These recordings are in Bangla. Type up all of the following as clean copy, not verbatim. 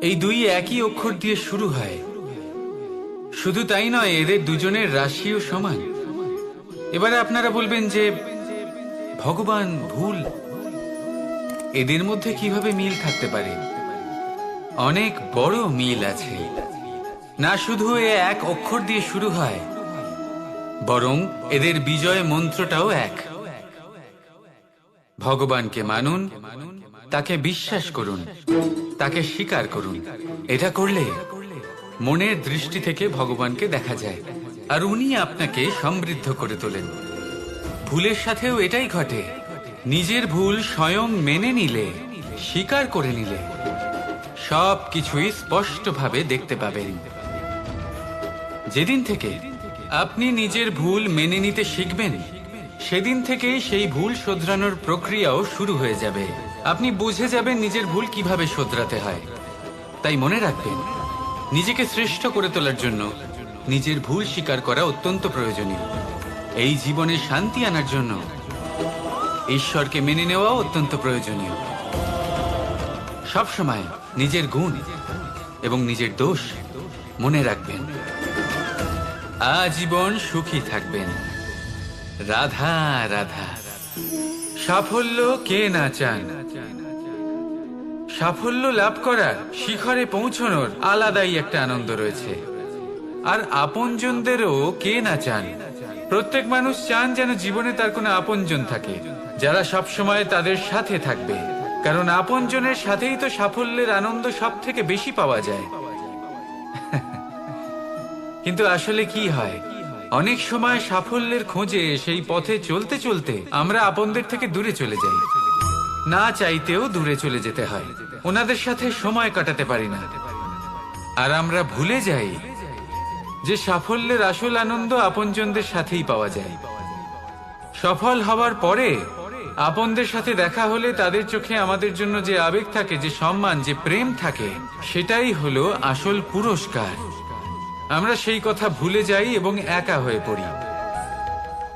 এই দুই একই অক্ষর দিয়ে শুরু হয়। শুধু তাই নয়, এদের দুজনের রাশিও সমান। এবারে আপনারা বলবেন যে ভগবান, ভুল, এদের মধ্যে কিভাবে মিল থাকতে পারে? অনেক বড় মিল আছে। না শুধু এ এক অক্ষর দিয়ে শুরু হয়, বরং এদের বিজয় মন্ত্রটাও এক। ভগবানকে মানুন, তাকে বিশ্বাস করুন, তাকে স্বীকার করুন। এটা করলে মনের দৃষ্টি থেকে ভগবানকে দেখা যায়, আর উনি আপনাকে সমৃদ্ধ করে তোলেন। ভুলের সাথেও এটাই ঘটে। নিজের ভুল স্বয়ং মেনে নিলে, স্বীকার করে নিলে, সব কিছুই স্পষ্টভাবে দেখতে পাবেন। যেদিন থেকে আপনি নিজের ভুল মেনে নিতে শিখবেন, সেদিন থেকেই সেই ভুল শোধরানোর প্রক্রিয়াও শুরু হয়ে যাবে। আপনি বুঝে যাবেন নিজের ভুল কিভাবে শোধরাতে হয়। তাই মনে রাখবেন, নিজেকে শ্রেষ্ঠ করে তোলার জন্য নিজের ভুল স্বীকার করা অত্যন্ত প্রয়োজনীয়। এই জীবনে শান্তি আনার জন্য ঈশ্বরকে মেনে নেওয়াও অত্যন্ত প্রয়োজনীয়। সবসময় নিজের গুণ এবং নিজের দোষ মনে রাখবেন। আজীবন সুখী থাকবেন। রাধা রাধা। সাফল্য কে না চান? সাফল্য লাভ করার, শিখরে পৌঁছানোর আলাদাই একটা আনন্দ রয়েছে। আর আপনজনদেরও কে না চান? প্রত্যেক মানুষ চান যেন জীবনে তার কোনো আপনজন থাকে, যারা সবসময় তাদের সাথে থাকবে। কারণ আপনজনের সাথেই তো সাফল্যের আনন্দ সব থেকে বেশি পাওয়া যায়। কিন্তু আসলে কি হয়, অনেক সময় সাফল্যের খোঁজে সেই পথে চলতে চলতে আমরা আপনদের থেকে দূরে চলে যাই। না চাইতেও দূরে চলে যেতে হয়। ওনাদের সাথে সময় কাটাতে পারি না। আর আমরা ভুলে যাই যে সাফল্যের আসল আনন্দ আপনজনদের সাথেই পাওয়া যায়। সফল হওয়ার পরে আপনদের সাথে দেখা হলে তাদের চোখে আমাদের জন্য যে আবেগ থাকে, যে সম্মান, যে প্রেম থাকে, সেটাই হলো আসল পুরস্কার। আমরা সেই কথা ভুলে যাই এবং একা হয়ে পড়ি।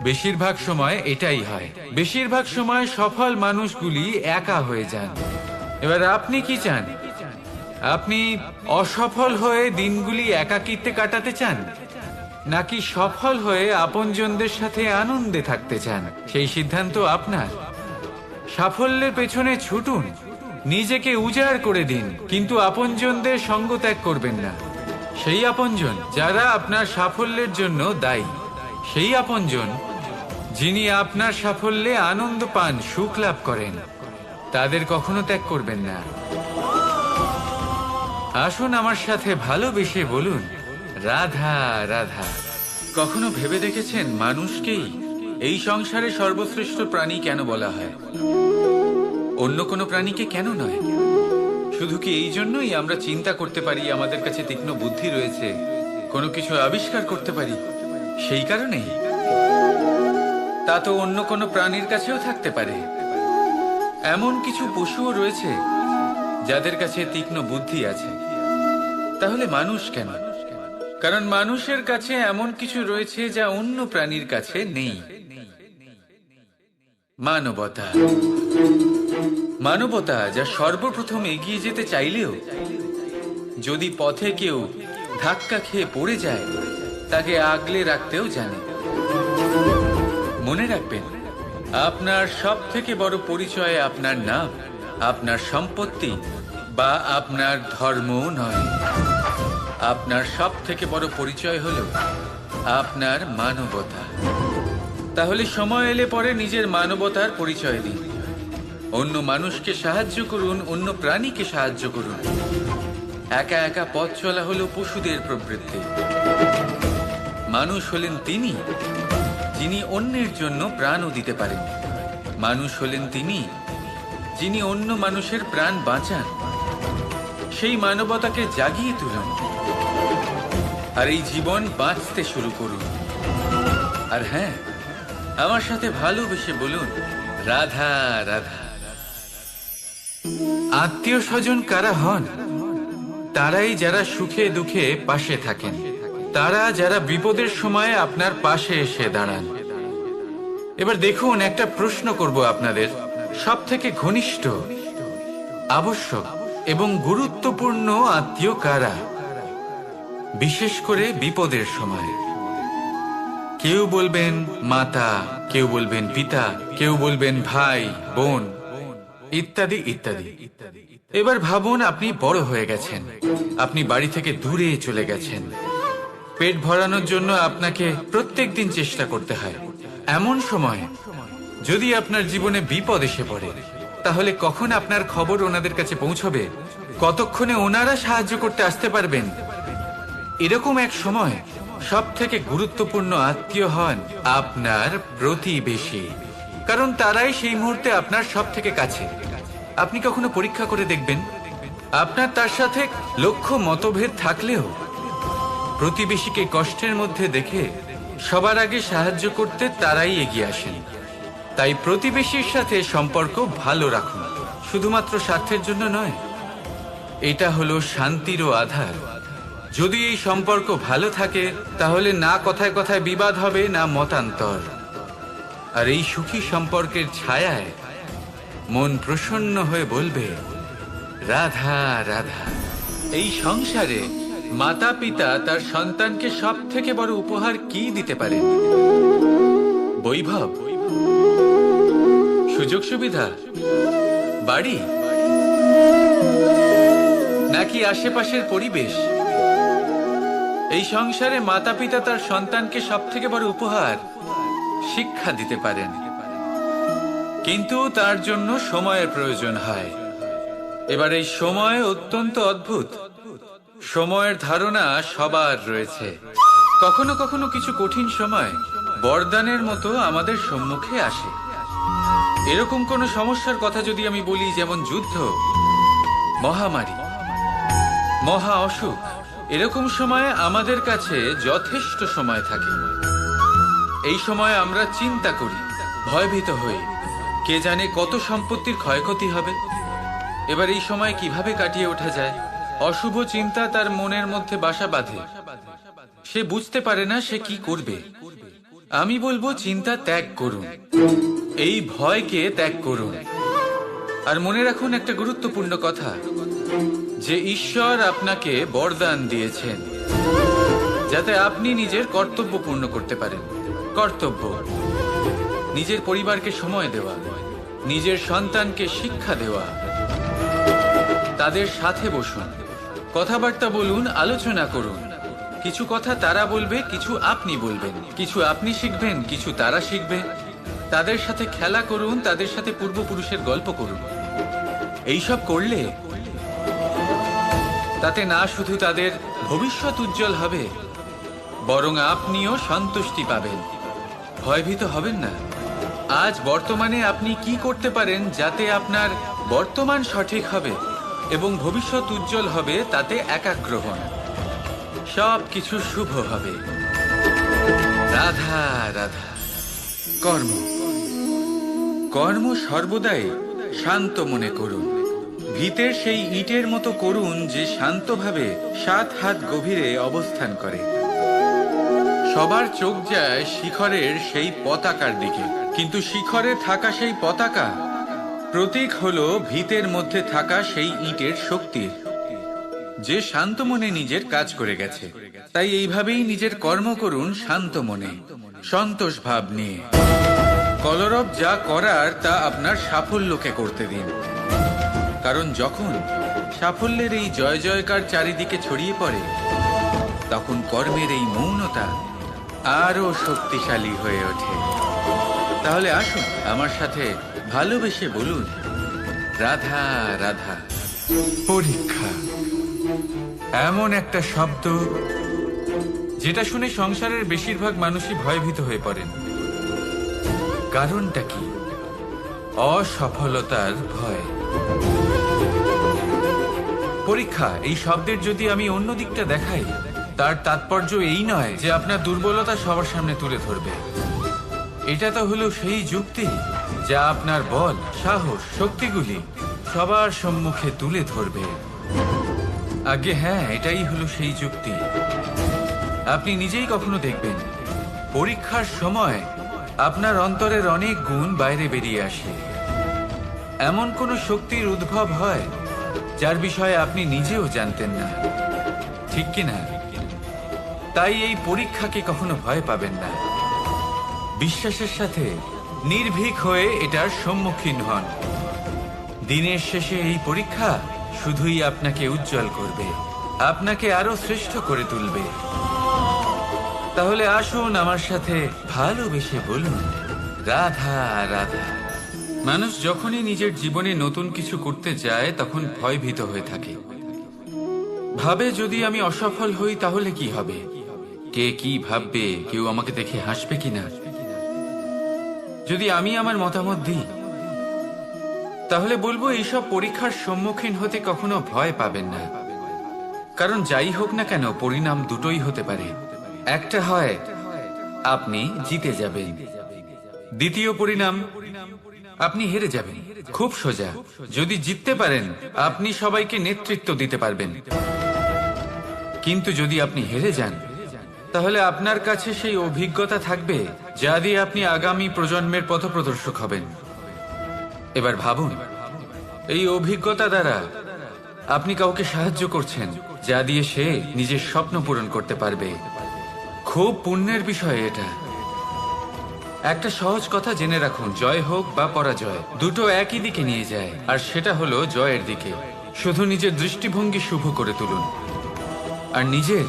বেশিরভাগ সময় এটাই হয়। বেশিরভাগ সময় সফল মানুষগুলি একা হয়ে যান। এবার আপনি কি চান? আপনি অসফল হয়ে দিনগুলি একাকিত্বে কাটাতে চান, নাকি সফল হয়ে আপনজনদের সাথে আনন্দে থাকতে চান? সেই সিদ্ধান্ত আপনার। সাফল্যের পেছনে ছুটুন, নিজেকে উজাড় করে দিন, কিন্তু আপনজনদের সঙ্গ ত্যাগ করবেন না। সেই আপনজন যারা আপনার সাফল্যের জন্য দায়ী, সেই আপনজন যিনি আপনার সাফল্যে আনন্দ পান, সুখ লাভ করেন, তাদের কখনো ত্যাগ করবেন না। আসুন আমার সাথে ভালোবেসে বলুন, রাধা রাধা। কখনো ভেবে দেখেছেন মানুষকেই এই সংসারে সর্বশ্রেষ্ঠ প্রাণী কেন বলা হয়? অন্য কোনো প্রাণীকে কেন নয়? শুধু কি এই জন্যই আমরা চিন্তা করতে পারি, আমাদের কাছে তীক্ষ্ণ বুদ্ধি রয়েছে, কোনো কিছু আবিষ্কার করতে পারি, সেই কারণেই? তা তো অন্য কোনো প্রাণীর কাছেও থাকতে পারে। এমন কিছু পশুও রয়েছে যাদের কাছে তীক্ষ্ণ বুদ্ধি আছে। তাহলে মানুষ কেন? কারণ মানুষের কাছে এমন কিছু রয়েছে যা অন্য প্রাণীর কাছে নেই। মানবতা। মানবতা, যা সর্বপ্রথম এগিয়ে যেতে চাইলেও যদি পথে কেউ ধাক্কা খেয়ে পড়ে যায়, তাকে আগলে রাখতেও জানে। মনে রাখবেন, আপনার সব থেকে বড় পরিচয় আপনার নাম, আপনার সম্পত্তি বা আপনার ধর্ম নয়। আপনার সব থেকে বড় পরিচয় হলো আপনার মানবতা। তাহলে সময় এলে পরে নিজের মানবতার পরিচয় দিন। অন্য মানুষকে সাহায্য করুন, অন্য প্রাণীকে সাহায্য করুন। একা একা পথ চলা হলো পশুদের প্রবৃত্তি। মানুষ হলেন তিনি যিনি অন্যের জন্য প্রাণও দিতে পারেন। মানুষ হলেন তিনি যিনি অন্য মানুষের প্রাণ বাঁচান। সেই মানবতাকে জাগিয়ে তুলুন আর এই জীবন বাঁচতে শুরু করুন। আর হ্যাঁ, আমার সাথে ভালোবেসে বলুন, রাধা রাধা। আত্মীয় স্বজন কারা হন? তারাই যারা সুখে দুঃখে পাশে থাকেন, তারা যারা বিপদের সময় আপনার পাশে এসে দাঁড়ান। এবার দেখুন, একটা প্রশ্ন করব আপনাদের। সব থেকে ঘনিষ্ঠ, আবশ্যক এবং গুরুত্বপূর্ণ আত্মীয় কারা, বিশেষ করে বিপদের সময়? কেউ বলবেন মাতা, কেউ বলবেন পিতা, কেউ বলবেন ভাই, বোন, ইত্যাদি ইত্যাদি। এবার ভাবুন, আপনি বড় হয়ে গেছেন, আপনি বাড়ি থেকে দূরে চলে গেছেন। পেট ভরানোর জন্য আপনাকে প্রত্যেকদিন চেষ্টা করতে হয়। এমন সময় যদি আপনার জীবনে বিপদ এসে পড়ে, তাহলে কখন আপনার খবর ওনাদের কাছে পৌঁছবে? কতক্ষণে ওনারা সাহায্য করতে আসতে পারবেন? এরকম এক সময় সব থেকে গুরুত্বপূর্ণ আত্মীয় হন আপনার প্রতিবেশী, কারণ তারাই সেই মুহূর্তে আপনার সব থেকে কাছে। আপনি কখনো পরীক্ষা করে দেখবেন, আপনার তার সাথে লক্ষ্য মতভেদ থাকলেও প্রতিবেশীকে কষ্টের মধ্যে দেখে সবার আগে সাহায্য করতে তারাই এগিয়ে আসেন। তাই প্রতিবেশীর সাথে সম্পর্ক ভালো রাখুন, শুধুমাত্র স্বার্থের জন্য নয়। এটা হলো শান্তিরও আধার। যদি এই সম্পর্ক ভালো থাকে, তাহলে না কথায় কথায় বিবাদ হবে, না মতান্তর। আর এই সুখী সম্পর্কের ছায়ায় মন প্রসন্ন হয়ে বলবে, রাধা রাধা। এই সংসারে মাতা পিতা তার সন্তানকে সব থেকে বড় উপহার কি দিতে পারেন? বৈভব, সুযোগ সুবিধা, বাড়ি, নাকি আশেপাশের পরিবেশ? এই সংসারে মাতা পিতা তার সন্তানকে সব থেকে বড় উপহার শিক্ষা দিতে পারেন, কিন্তু তার জন্য সময়ের প্রয়োজন হয়। এবার এই সময় অত্যন্ত অদ্ভুত। সময়ের ধারণা সবার রয়েছে। কখনো কখনো কিছু কঠিন সময় বরদানের মতো আমাদের সম্মুখে আসে। এরকম কোনো সমস্যার কথা যদি আমি বলি, যেমন যুদ্ধ, মহামারী, মহা অসুখ, এরকম সময়ে আমাদের কাছে যথেষ্ট সময় থাকে। এই সময় আমরা চিন্তা করি, ভয়ভীত হই, কে জানে কত সম্পত্তির ক্ষয়ক্ষতি হবে। এবার এই সময় কিভাবে কাটিয়ে ওঠা যায়? অশুভ চিন্তা তার মনের মধ্যে বাসা বাঁধে, সে বুঝতে পারে না সে কি করবে। আমি বলবো, চিন্তা ত্যাগ করুন, এই ভয়কে ত্যাগ করুন। আর মনে রাখুন একটা গুরুত্বপূর্ণ কথা, যে ঈশ্বর আপনাকে বরদান দিয়েছেন যাতে আপনি নিজের কর্তব্য পূর্ণ করতে পারেন। কর্তব্য, নিজের পরিবারকে সময় দেওয়া, নিজের সন্তানকে শিক্ষা দেওয়া। তাদের সাথে বসুন, কথাবার্তা বলুন, আলোচনা করুন। কিছু কথা তারা বলবে, কিছু আপনি বলবেন, কিছু আপনি শিখবেন, কিছু তারা শিখবে। তাদের সাথে খেলা করুন, তাদের সাথে পূর্বপুরুষের গল্প করুন। এইসব করলে তাতে না শুধু তাদের ভবিষ্যৎ উজ্জ্বল হবে, বরং আপনিও সন্তুষ্টি পাবেন। ভয়ভীত হবেন না। আজ বর্তমানে আপনি কি করতে পারেন যাতে আপনার বর্তমান সঠিক হবে এবং ভবিষ্যৎ উজ্জ্বল হবে, তাতে একাগ্র হন। সব কিছু শুভ হবে। রাধা রাধা। কর্ম, কর্ম সর্বদাই শান্ত মনে করুন। ভিতের সেই ইটের মতো করুন যে শান্তভাবে 7 হাত গভীরে অবস্থান করে। সবার চোখ যায় শিখরের সেই পতাকার দিকে, কিন্তু শিখরে থাকা সেই পতাকা প্রতীক হলো ভিতের মধ্যে থাকা সেই ইটের শক্তির, যে শান্ত মনে নিজের কাজ করে গেছে। তাই এইভাবেই নিজের কর্ম করুন শান্ত মনে, সন্তোষ ভাব নিয়ে। কলরব যা করার তা আপনার সাফল্যকে করতে দিন, কারণ যখন সাফল্যের এই জয় জয়কার চারিদিকে ছড়িয়ে পড়ে, তখন কর্মের এই মৌনতা আরো শক্তিশালী হয়ে ওঠে। তাহলে আসুন আমার সাথে ভালোবেসে বলুন, রাধা রাধা। পরীক্ষা এমন একটা শব্দ যেটা শুনে সংসারের বেশিরভাগ মানুষই ভয়ভীত হয়ে পড়েন। কারণটা কি? অসফলতার ভয়। পরীক্ষা এই শব্দের যদি আমি অন্য দিকটা দেখাই, তার তাৎপর্য এই নয় যে আপনার দুর্বলতা সবার সামনে তুলে ধরবে। এটা তো হলো সেই যুক্তি যা আপনার বল, সাহস, শক্তিগুলি সবার সম্মুখে তুলে ধরবে। আগে হ্যাঁ, এটাই হলো সেই যুক্তি। আপনি নিজেই কখনো দেখবেন, পরীক্ষার সময় আপনার অন্তরের অনেক গুণ বাইরে বেরিয়ে আসে। এমন কোনো শক্তির উদ্ভব হয় যার বিষয়ে আপনি নিজেও জানতেন না, ঠিক কি না? তাই এই পরীক্ষাকে কখনো ভয় পাবেন না। বিশ্বাসের সাথে নির্ভীক হয়ে এটার সম্মুখীন হন। দিনের শেষে এই পরীক্ষা শুধুই আপনাকে উজ্জ্বল করবে, আপনাকে আরো শ্রেষ্ঠ করে তুলবে। তাহলে আসুন আমার সাথে ভালোবেসে বলুন, রাধা রাধা। মানুষ যখনই নিজের জীবনে নতুন কিছু করতে যায় তখন ভয়ভীত হয়ে থাকে। ভাবে যদি আমি অসফল হই তাহলে কি হবে, কে কি ভাববে, কেউ আমাকে দেখে হাসবে কিনা। যদি আমি আমার মতামত দিই তাহলে বলবো এইসব পরীক্ষার সম্মুখীন হতে কখনো ভয় পাবেন না। কারণ যাই হোক না কেন পরিণাম দুটোই হতে পারে। একটা হয় আপনি জিতে যাবেন, দ্বিতীয় পরিণাম আপনি হেরে যাবেন। খুব সোজা। যদি জিততে পারেন আপনি সবাইকে নেতৃত্ব দিতে পারবেন, কিন্তু যদি আপনি হেরে যান তাহলে আপনার কাছে সেই অভিজ্ঞতা থাকবে যা দিয়ে আপনি আগামী প্রজন্মের পথপ্রদর্শক হবেন। এবার ভাবুন, এই অভিজ্ঞতা দ্বারা আপনি কাউকে সাহায্য করছেন যা দিয়ে সে নিজের স্বপ্ন পূরণ করতে পারবে। খুব পুণ্যের বিষয় এটা। একটা সহজ কথা জেনে রাখুন, জয় হোক বা পরাজয় দুটো একই দিকে নিয়ে যায়, আর সেটা হলো জয়ের দিকে। শুধু নিজের দৃষ্টিভঙ্গি শুভ করে তুলুন আর নিজের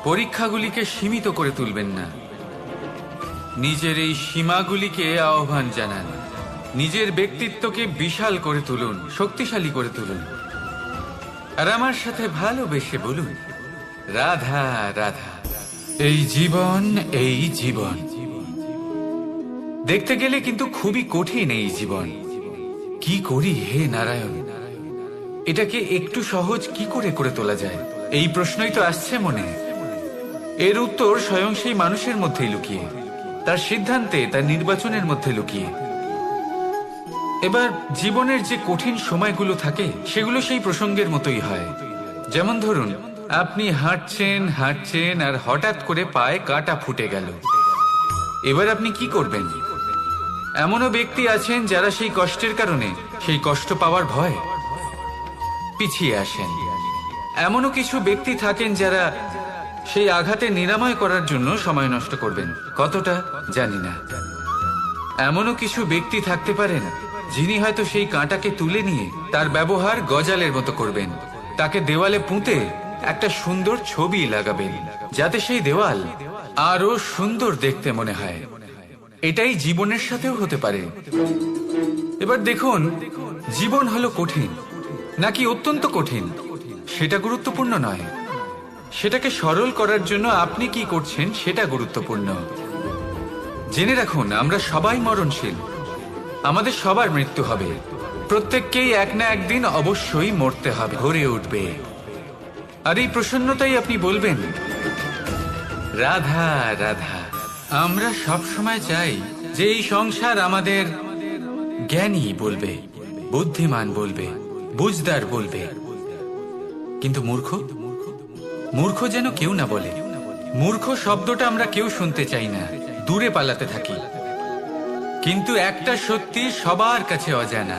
পরীক্ষাগুলিকে সীমিত করে তুলবেন না। নিজের এই সীমাগুলিকে আহ্বান জানান, নিজের ব্যক্তিত্বকে বিশাল করে তুলুন, শক্তিশালী করে তুলুন। আর আমার সাথে ভালোবেসে বলুন, রাধা রাধা। এই জীবন, এই জীবন দেখতে গেলে কিন্তু খুবই কঠিন। এই জীবন কি করি হে নারায়ণ, এটাকে একটু সহজ কি করে করে তোলা যায়, এই প্রশ্নই তো আসছে মনে। এর উত্তর স্বয়ং সেই মানুষের মধ্যেই লুকিয়ে, তার সিদ্ধান্তে, তার নির্বাচনের মধ্যে লুকিয়ে। এবার জীবনের যে কঠিন সময়গুলো থাকে সেগুলো সেই প্রসঙ্গের মতোই হয়। যেমন ধরুন, আপনি হাঁটছেন হাঁটছেন আর হঠাৎ করে পায়ে কাঁটা ফুটে গেল। এবার আপনি কি করবেন? এমনও ব্যক্তি আছেন যারা সেই কষ্টের কারণে, সেই কষ্ট পাওয়ার ভয় পিছিয়ে আসেন। এমনও কিছু ব্যক্তি থাকেন যারা সেই আঘাতে নিরাময় করার জন্য সময় নষ্ট করবেন। কতটা জানি না। এমনও কিছু ব্যক্তি থাকতে পারেন যিনি হয়তো সেই কাঁটাকে তুলে নিয়ে তার ব্যবহার গজালের মতো করবেন, তাকে দেওয়ালে পুঁতে একটা সুন্দর ছবি লাগাবেন যাতে সেই দেওয়াল আরো সুন্দর দেখতে মনে হয়। এটাই জীবনের সাথেও হতে পারে। এবার দেখুন, জীবন হলো কঠিন নাকি অত্যন্ত কঠিন সেটা গুরুত্বপূর্ণ নয়, সেটাকে সরল করার জন্য আপনি কি করছেন সেটা গুরুত্বপূর্ণ। জেনে রাখুন, আমরা সবাই মরণশীল, আমাদের সবার মৃত্যু হবে। প্রত্যেককেই এক না একদিন অবশ্যই মরতে হবে, ভরে উঠবে। আর এই প্রসন্নতাই আপনি বলবেন, রাধা রাধা। আমরা সব সময় চাই যে এই সংসার আমাদের জ্ঞানী বলবে, বুদ্ধিমান বলবে, বুঝদার বলবে, কিন্তু মূর্খ মূর্খ যেন কেউ না বলে। মূর্খ শব্দটা আমরা কেউ শুনতে চাই না, দূরে পালাতে থাকি। কিন্তু একটা সত্যি সবার কাছে অজানা,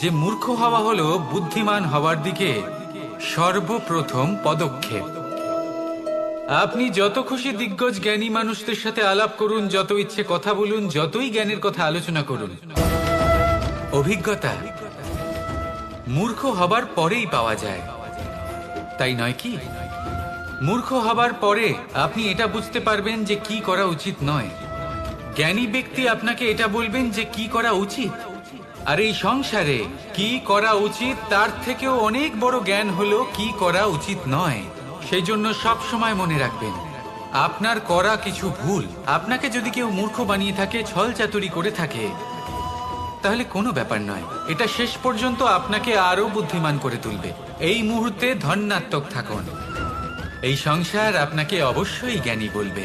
যে মূর্খ হওয়া হলো বুদ্ধিমান হওয়ার দিকে সর্বপ্রথম পদক্ষেপ। আপনি যত খুশি দিগ্গজ জ্ঞানী মানুষদের সাথে আলাপ করুন, যত ইচ্ছে কথা বলুন, যতই জ্ঞানের কথা আলোচনা করুন, অভিজ্ঞতা মূর্খ হবার পরেই পাওয়া যায়, তাই নয় কি? মূর্খ হবার পরে আপনি এটা বুঝতে পারবেন যে কি করা উচিত নয়। জ্ঞানী ব্যক্তি আপনাকে এটা বলবেন যে কি করা উচিত। আর এই সংসারে কি করা উচিত তার থেকেও অনেক বড় জ্ঞান হলো কি করা উচিত নয়। সেই জন্য সব সময় মনে রাখবেন, আপনার করা কিছু ভুল, আপনাকে যদি কেউ মূর্খ বানিয়ে থাকে, ছল চাতুরি করে থাকে, তাহলে কোনো ব্যাপার নয়, এটা শেষ পর্যন্ত আপনাকে আরো বুদ্ধিমান করে তুলবে। এই মুহূর্তে ধন্যাত্মক থাকুন, এই সংসার আপনাকে অবশ্যই জ্ঞানী বলবে।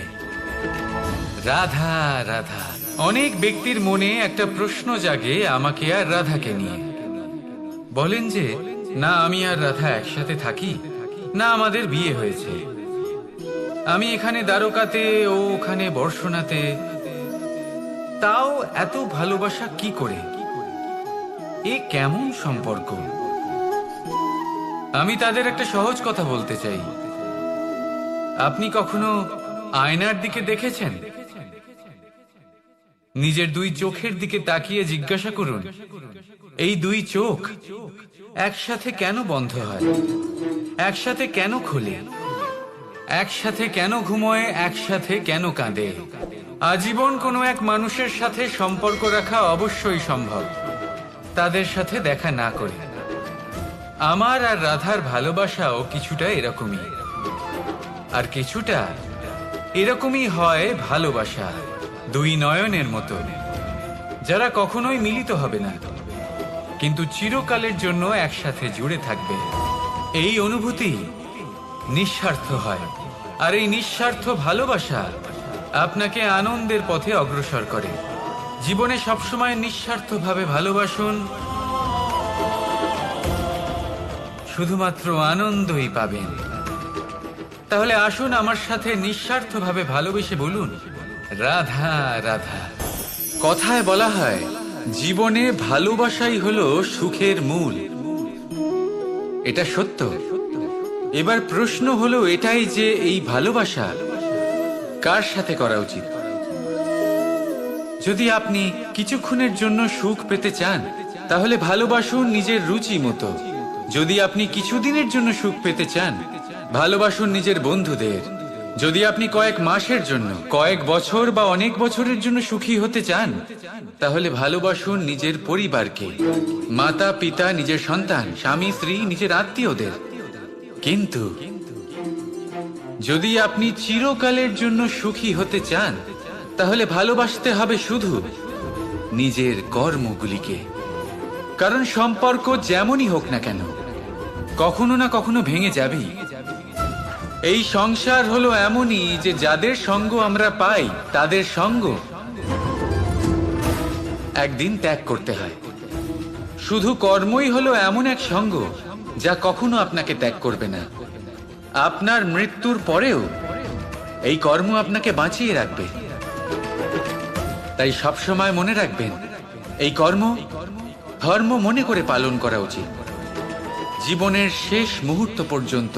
রাধা রাধা। অনেক ব্যক্তির মনে একটা প্রশ্ন জাগে আমাকে আর রাধাকে নিয়ে। বলেন যে না আমি আর রাধা একসাথে থাকি, না আমাদের বিয়ে হয়েছে, আমি এখানে দ্বারকাতে, ও ওখানে বর্ষণাতে, তাও এত ভালোবাসা কি করে? এ কেমন সম্পর্ক? আমি তাদের একটা সহজ কথা বলতে চাই। আপনি কখনো আয়নার দিকে দেখেছেন? নিজের দুই চোখের দিকে তাকিয়ে জিজ্ঞাসা করুন, এই দুই চোখ একসাথে কেন বন্ধ হয়, একসাথে কেন খোলে, একসাথে কেন ঘুমোয়, একসাথে কেন কাঁদে? আজীবন কোনো এক মানুষের সাথে সম্পর্ক রাখা অবশ্যই সম্ভব, তাদের সাথে দেখা না করে। আমার আর রাধার ভালোবাসাও কিছুটা এরকমই, আর কিছুটা এরকমই হয় ভালোবাসা দুই নয়নের মতো, যারা কখনোই মিলিত হবে না, কিন্তু চিরকালের জন্য একসাথে জুড়ে থাকবে। এই অনুভূতি নিঃস্বার্থ হয়, আর এই নিঃস্বার্থ ভালোবাসা আপনাকে আনন্দের পথে অগ্রসর করে। জীবনে সবসময় নিঃস্বার্থভাবে ভালোবাসুন, শুধুমাত্র আনন্দই পাবেন। তাহলে আসুন আমার সাথে নিঃস্বার্থভাবে ভালোবেসে বলুন, রাধা রাধা। কথায় বলা হয়, জীবনে ভালোবাসাই হলো সুখের মূল। এটা সত্য। এবার প্রশ্ন হলো এটাই যে এই ভালোবাসা কার সাথে করা উচিত। যদি আপনি কিছুক্ষণের জন্য সুখ পেতে চান, তাহলে ভালোবাসুন নিজের রুচি মতো। যদি আপনি কিছুদিনের জন্য সুখ পেতে চান, ভালোবাসুন নিজের বন্ধুদের। যদি আপনি কয়েক মাসের জন্য, কয়েক বছর বা অনেক বছরের জন্য সুখী হতে চান, তাহলে ভালোবাসুন নিজের পরিবারকে, মাতা পিতা, নিজের সন্তান, স্বামী স্ত্রী, নিজের আত্মীয়দের। কিন্তু যদি আপনি চিরকালের জন্য সুখী হতে চান, তাহলে ভালোবাসতে হবে শুধু নিজের কর্মগুলিকে। কারণ সম্পর্ক যেমনই হোক না কেন, কখনো না কখনো ভেঙে যাবেই। এই সংসার হলো এমনই যে যাদের সঙ্গ আমরা পাই, তাদের সঙ্গ একদিন ত্যাগ করতে হয়। শুধু কর্মই হলো এমন এক সঙ্গ যা কখনো আপনাকে ত্যাগ করবে না। আপনার মৃত্যুর পরেও এই কর্ম আপনাকে বাঁচিয়ে রাখবে। তাই সবসময় মনে রাখবেন, এই কর্ম ধর্ম মনে করে পালন করা উচিত। জীবনের শেষ মুহূর্ত পর্যন্ত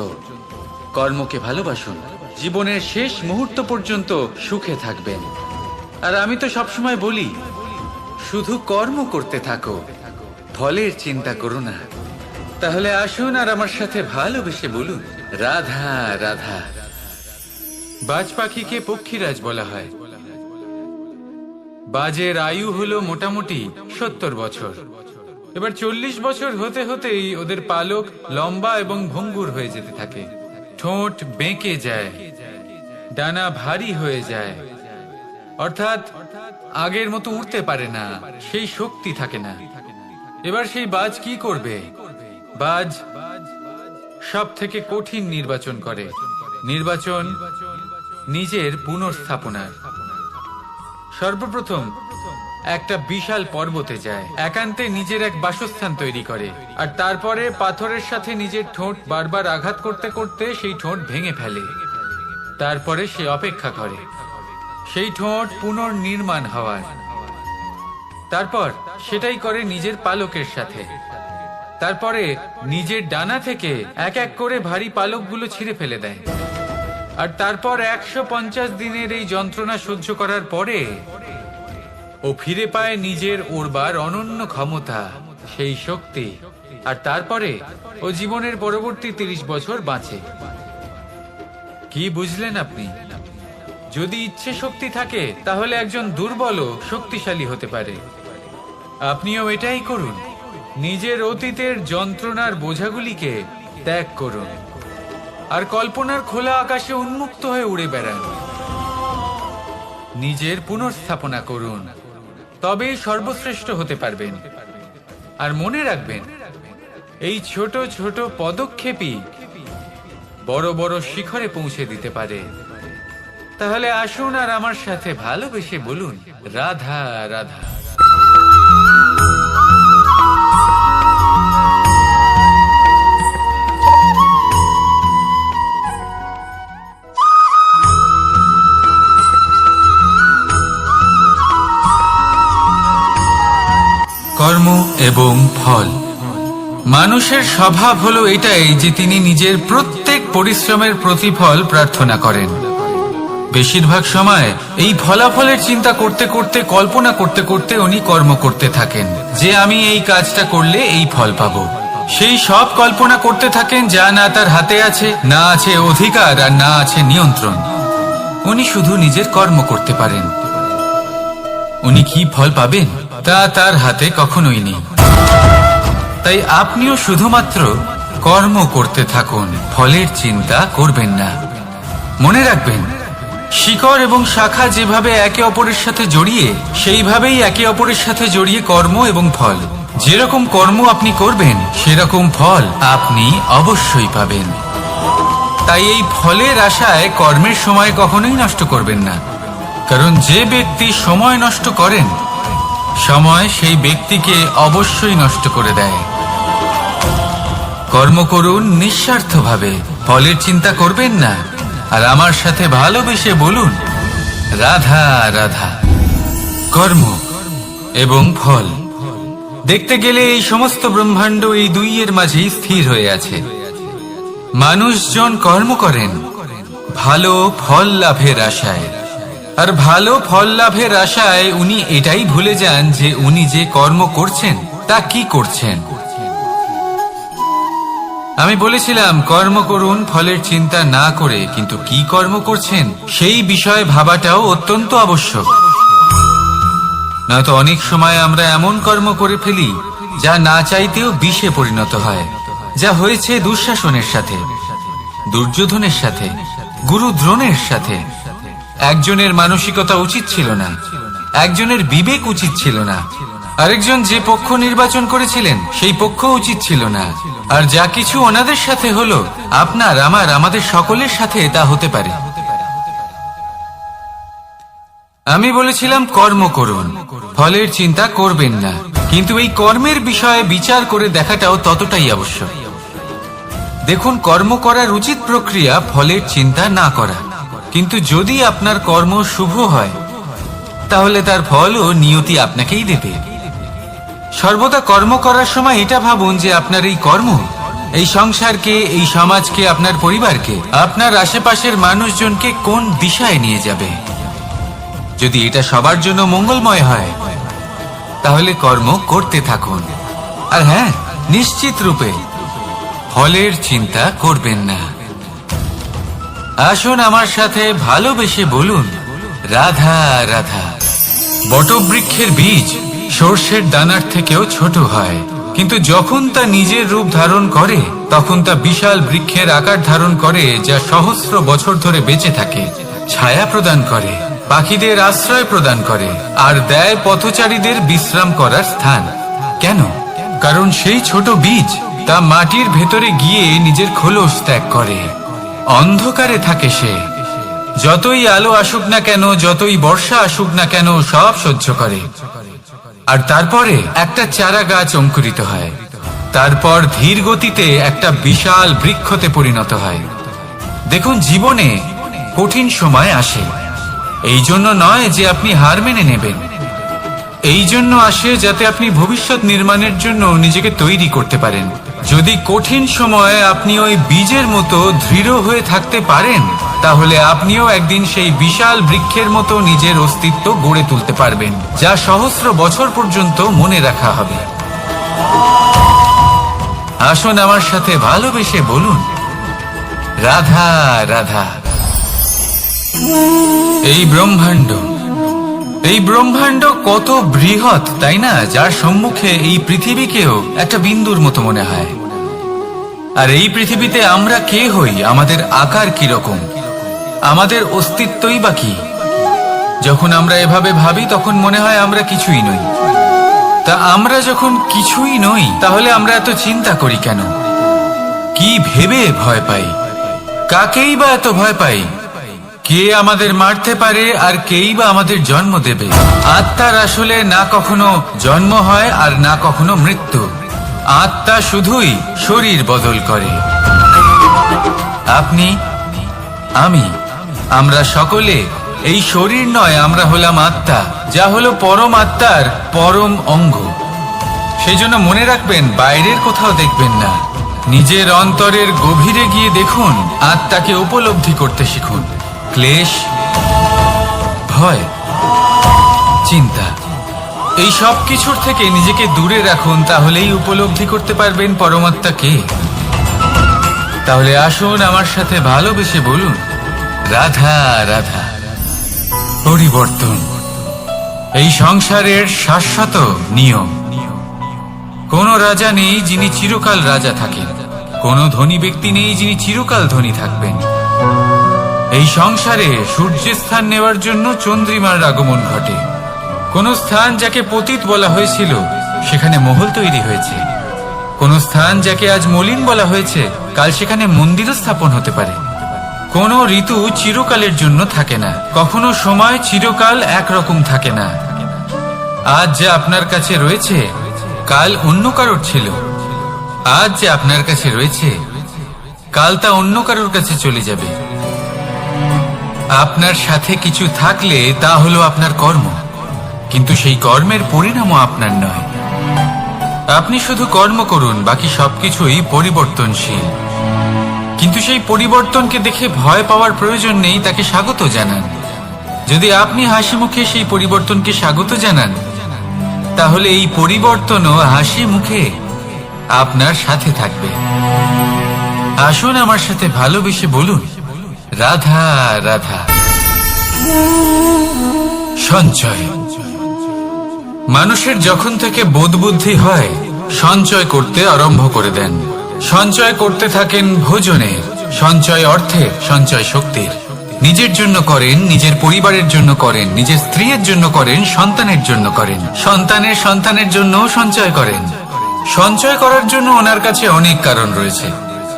কর্মকে ভালোবাসুন, জীবনের শেষ মুহূর্ত পর্যন্ত সুখে থাকবেন। আর আমি তো সবসময় বলি, শুধু কর্ম করতে থাকো, ফলের চিন্তা করো না। তাহলে আসুন আর আমার সাথে ভালোবেসে বলুন, রাধা রাধা। বাজ পাখিকে পক্ষীরাজ বলা হয়। বাজের আয়ু হলো মোটামুটি 70 বছর। এবার 40 বছর হতে হতেই ওদের পালক লম্বা এবং ভঙ্গুর হয়ে যেতে থাকে। ঠোঁট বেঁকে যায়, ডানা ভারী হয়ে যায়, অর্থাৎ আগের মতো উড়তে পারে না, সেই শক্তি থাকে না। এবার সেই বাজ কি করবে? বাজ সব থেকে কঠিন নির্বাচন করে, নির্বাচন নিজের পুনর্স্থাপনার। সর্বপ্রথম একটা বিশাল পর্বতে যায়, একান্তে নিজের এক বাসস্থান তৈরি করে, আর তারপরে পাথরের সাথে নিজের ঠোঁট বারবার আঘাত করতে করতে সেই ঠোঁট ভেঙে ফেলে। তারপরে সে অপেক্ষা করে সেই ঠোঁট পুনর্নির্মাণ হওয়ার। তারপর সেটাই করে নিজের পালকের সাথে। তারপরে নিজের ডানা থেকে এক এক করে ভারী পালকগুলো ছিঁড়ে ফেলে দেয়। আর তারপর 150 দিনের এই যন্ত্রণা সহ্য করার পরে ও ফিরে পায় নিজের ওড়বার অনন্য ক্ষমতা, সেই শক্তি। আর তারপরে ও জীবনের পরবর্তী 30 বছর বাঁচে। কি বুঝলেন আপনি? যদি ইচ্ছে শক্তি থাকে, তাহলে একজন দুর্বলও শক্তিশালী হতে পারে। আপনিও এটাই করুন, নিজের অতীতের যন্ত্রণার বোঝাগুলিকে ত্যাগ করুন, আর কল্পনার খোলা আকাশে উন্মুক্ত হয়ে উড়ে বেড়ান। নিজের পুনর্স্থাপনা করুন, তবেই সর্বশ্রেষ্ঠ হতে পারবেন। আর মনে রাখবেন, এই ছোট ছোট পদক্ষেপই বড় বড় শিখরে পৌঁছে দিতে পারে। তাহলে আসুন আর আমার সাথে ভালোবেসে বলুন, রাধা রাধা। কর্ম এবং ফল। মানুষের স্বভাব হলো এটাই যে তিনি নিজের প্রত্যেক পরিশ্রমের প্রতিফল প্রার্থনা করেন। বেশিরভাগ সময় এই ফলাফলের চিন্তা করতে করতে, কল্পনা করতে করতে উনি কর্ম করতে থাকেন যে আমি এই কাজটা করলে এই ফল পাবো। সেই সব কল্পনা করতে থাকেন যা না তার হাতে আছে, না আছে অধিকার, আর না আছে নিয়ন্ত্রণ। উনি শুধু নিজের কর্ম করতে পারেন। উনি কি ফল পাবেন তা তার হাতে কখনোই নেই। তাই আপনিও শুধুমাত্র কর্ম করতে থাকুন, ফলের চিন্তা করবেন না। মনে রাখবেন, শিকড় এবং শাখা যেভাবে একে অপরের সাথে জড়িয়ে, সেইভাবেই একে অপরের সাথে জড়িয়ে কর্ম এবং ফল। যেরকম কর্ম আপনি করবেন সেরকম ফল আপনি অবশ্যই পাবেন। তাই এই ফলের আশায় কর্মের সময় কখনোই নষ্ট করবেন না, কারণ যে ব্যক্তি সময় নষ্ট করেন, সময় সেই ব্যক্তিকে অবশ্যই নষ্ট করে দেয়। কর্ম করুন নিঃস্বার্থভাবে, ফলের চিন্তা করবেন না, আর আমার সাথে ভালোবেসে বলুন রাধা রাধা। কর্ম এবং ফল দেখতে গেলে এই সমস্ত ব্রহ্মাণ্ড এই দুইয়ের মাঝেই স্থির হয়ে আছে। মানুষজন কর্ম করেন ভালো ফল লাভের আশায়, আর ভালো ফল লাভের আশায় উনি এটাই ভুলে যান যে উনি যে কর্ম করছেন তা কি করছেন। আমি বলেছিলাম কর্ম করুন ফলের চিন্তা না করে, কিন্তু কি কর্ম করছেন সেই বিষয়ে ভাবাটাও অত্যন্ত আবশ্যক। নয়তো অনেক সময় আমরা এমন কর্ম করে ফেলি যা না চাইতেও বিষে পরিণত হয়, যা হয়েছে দুঃশাসনের সাথে, দুর্যোধনের সাথে, গুরু দ্রোণের সাথে। একজনের মানসিকতা উচিত ছিল না, একজনের বিবেক উচিত ছিল না, আরেকজন যে পক্ষ নির্বাচন করেছিলেন সেই পক্ষ উচিত ছিল না। আর যা কিছু ওনাদের সাথে হলো, আপনার, আমার, আমাদের সকলের সাথে তা হতে পারে। আমি বলেছিলাম কর্ম করুন, ফলের চিন্তা করবেন না, কিন্তু এই কর্মের বিষয়ে বিচার করে দেখাটাও ততটাই আবশ্যক। দেখুন, কর্ম করার উচিত প্রক্রিয়া ফলের চিন্তা না করা, কিন্তু যদি আপনার কর্ম শুভ হয় তাহলে তার ফল ও নিয়তি আপনাকেই দেবে। সর্বদা কর্ম করার সময় এটা ভাবুন যে আপনার এই কর্ম এই সংসারকে, এই সমাজকে, আপনার পরিবারকে, আপনার আশেপাশের মানুষজনকে কোন দিশায় নিয়ে যাবে। যদি এটা সবার জন্য মঙ্গলময় হয় তাহলে কর্ম করতে থাকুন। আর হ্যাঁ, নিশ্চিত রূপে ফলের চিন্তা করবেন না। আসুন আমার সাথে ভালোবেসে বলুন রাধা রাধা। বটবৃক্ষের বীজ সর্ষের দানার থেকেও ছোট হয়, কিন্তু যখন তা নিজের রূপ ধারণ করে তখন তা বিশাল বৃক্ষের আকার ধারণ করে, যা সহস্র বছর ধরে বেঁচে থাকে, ছায়া প্রদান করে, পাখিদের আশ্রয় প্রদান করে, আর দেয় পথচারীদের বিশ্রাম করার স্থান। কেন? কারণ সেই ছোট বীজ তা মাটির ভেতরে গিয়ে নিজের খোলস ত্যাগ করে। অন্ধকারে থাকে সে, যতই আলো আসুক না কেন, যতই বর্ষা আসুক না কেন, সব সহ্য করে। আর তারপরে একটা চারা গাছ অঙ্কুরিত হয়, তারপর ধীর গতিতে একটা বিশাল বৃক্ষতে পরিণত হয়। দেখুন, জীবনে কঠিন সময় আসে, এই জন্য নয় যে আপনি হার মেনে নেবেন, এই জন্য আসে যাতে আপনি ভবিষ্যৎ নির্মাণের জন্য নিজেকে তৈরি করতে পারেন। যদি কঠিন সময়ে আপনি ওই বীজের মতো দৃঢ় হয়ে থাকতে পারেন, তাহলে আপনিও একদিন সেই বিশাল বৃক্ষের মতো নিজের অস্তিত্ব গড়ে তুলতে পারবেন, যা সহস্র বছর পর্যন্ত মনে রাখা হবে। আসুন আমার সাথে ভালোবেসে বলুন রাধা রাধা। এই ব্রহ্মাণ্ড কত বৃহৎ, তাই না? যার সম্মুখে এই পৃথিবীকেও একটা বিন্দুর মতো মনে হয়। আর এই পৃথিবীতে আমরা কে হই, আমাদের আকার কিরকম, আমাদের অস্তিত্বই বা কি? যখন আমরা এভাবে ভাবি তখন মনে হয় আমরা কিছুই নই। তা আমরা যখন কিছুই নই, তাহলে আমরা এত চিন্তা করি কেন? কি ভেবে ভয় পাই? কাকেই বা এত ভয় পাই? কে আমাদের মারতে পারে আর কেই বা আমাদের জন্ম দেবে? আত্মার আসলে না কখনো জন্ম হয় আর না কখনো মৃত্যু। আত্মা শুধুই শরীর বদল করে। আপনি, আমি, আমরা সকলে এই শরীর নয়, আমরা হলাম আত্মা, যা হলো পরম আত্মার পরম অঙ্গ। সেই জন্য মনে রাখবেন, বাইরের কোথাও দেখবেন না, নিজের অন্তরের গভীরে গিয়ে দেখুন, আত্মাকে উপলব্ধি করতে শিখুন। ক্লেশ, ভয়, চিন্তা, এই সব কিছুর থেকে নিজেকে দূরে রাখুন, তাহলেই উপলব্ধি করতে পারবেন পরমাত্মা কে। তাহলে আসুন আমার সাথে ভালোবেসে বলুন, রাধা রাধা। পরিবর্তন এই সংসারের শাশ্বত নিয়ম। কোন রাজা নেই যিনি চিরকাল রাজা থাকেন, কোন ধনী ব্যক্তি নেই যিনি চিরকাল ধনী থাকবেন। এই সংসারে সূর্যের স্থান নেওয়ার জন্য চন্দ্রিমার আগমন ঘটে। কোন স্থান যাকে পতিত বলা হয়েছিল সেখানে মহল তৈরি হয়েছে। কোন স্থান যাকে আজ মলিন বলা হয়েছে কাল সেখানে মন্দিরও স্থাপন হতে পারে। কোন ঋতু চিরকালের জন্য থাকে না, কখনো সময় চিরকাল একরকম থাকে না। আজ যে আপনার কাছে রয়েছে কাল অন্য কারোর ছিল, আজ যে আপনার কাছে রয়েছে কাল তা অন্য কারোর কাছে চলে যাবে। আপনার সাথে কিছু থাকলে তা হলো আপনার কর্ম, কিন্তু সেই কর্মের পরিণামও আপনার নয়। আপনি শুধু কর্ম করুন, বাকি সবকিছুই পরিবর্তনশীল। কিন্তু সেই পরিবর্তনকে দেখে ভয় পাওয়ার প্রয়োজন নেই, তাকে স্বাগত জানান। যদি আপনি হাসি মুখে সেই পরিবর্তনকে স্বাগত জানান, তাহলে এই পরিবর্তনও হাসি মুখে আপনার সাথে থাকবে। আসুন আমার সাথে ভালোবেসে বলুন, রাধা রাধা। সঞ্চয়। মানুষের যখন থেকে বোধ বুদ্ধি হয় সঞ্চয় করতে আরম্ভ করে দেন। সঞ্চয় করতে থাকেন ভোজনের, সঞ্চয় অর্থের, সঞ্চয় শক্তির। নিজের জন্য করেন, নিজের পরিবারের জন্য করেন, নিজের স্ত্রীর জন্য করেন, সন্তানের জন্য করেন, সন্তানের সন্তানের জন্য সঞ্চয় করেন। সঞ্চয় করার জন্য ওনার কাছে অনেক কারণ রয়েছে,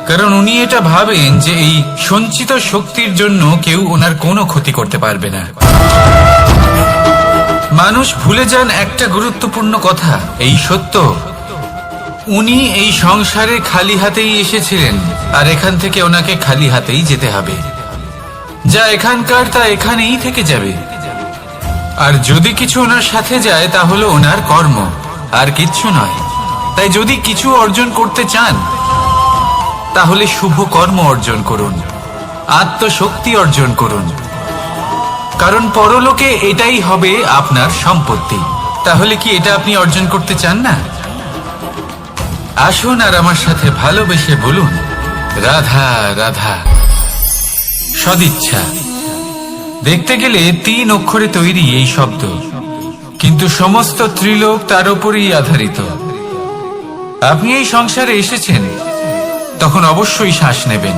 কারণ উনি এটা ভাবেন যে এই সঞ্চিত শক্তির জন্য কেউ ওনার কোনো ক্ষতি করতে পারবে না। মানুষ ভুলে যান একটা গুরুত্বপূর্ণ কথা, এই সত্য, উনি এই সংসারে খালি হাতেই এসেছিলেন, আর এখান থেকে ওনাকে খালি হাতেই যেতে হবে। যা এখানকার তা এখানেই থেকে যাবে। আর যদি কিছু ওনার সাথে যায় তা হলো ওনার কর্ম, আর কিচ্ছু নয়। তাই যদি কিছু অর্জন করতে চান তাহলে শুভ কর্ম অর্জন করুন, আত্মশক্তি অর্জন করুন, কারণ পরলোকে এটাই হবে আপনার সম্পত্তি। তাহলে কি এটা আপনি অর্জন করতে চান না? আসুন আর আমার সাথে ভালোবেসে বলুন, রাধা রাধা। সদিচ্ছা। দেখতে গেলে 3 অক্ষরে তৈরি এই শব্দ, কিন্তু সমস্ত ত্রিলোক তার উপরই আধারিত। আপনি এই সংসারে এসেছেন, তখন অবশ্যই শ্বাস নেবেন,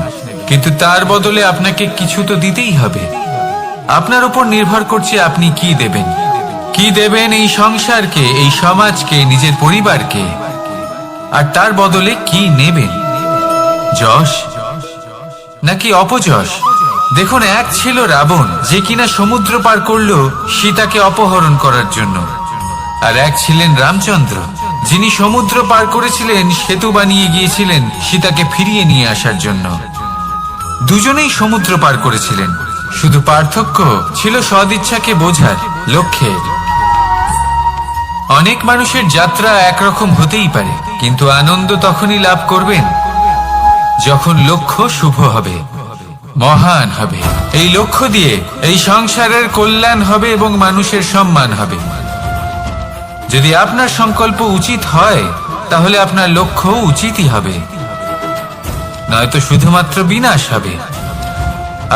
কিন্তু তার বদলে আপনাকে কিছু তো দিতেই হবে। আপনার উপর নির্ভর করছে আপনি কি দেবেন। কি দেবেন এই সংসারকে, এই সমাজকে, নিজের পরিবারকে, আর তার বদলে কি নেবেন? যশ নাকি অপযশ? দেখুন, এক ছিল রাবণ, যে কিনা সমুদ্র পার করলো সীতাকে অপহরণ করার জন্য, আর এক ছিলেন রামচন্দ্র, যিনি সমুদ্র পার করেছিলেন, সেতু বানিয়ে গিয়েছিলেন সীতাকে ফিরিয়ে নিয়ে আসার জন্য। দুজনেই সমুদ্র পার করেছিলেন, শুধু পার্থক্য ছিল সদিচ্ছাকে বোঝার, লক্ষ্যের। অনেক মানুষের যাত্রা একরকম হতেই পারে, কিন্তু আনন্দ তখনই লাভ করবেন যখন লক্ষ্য শুভ হবে, মহান হবে। এই লক্ষ্য দিয়ে এই সংসারের কল্যাণ হবে এবং মানুষের সম্মান হবে। যদি আপনার সংকল্প উচিত হয় তাহলে আপনার লক্ষ্য উচিতই হবে, নয়তো শুধুমাত্র বিনাশ হবে।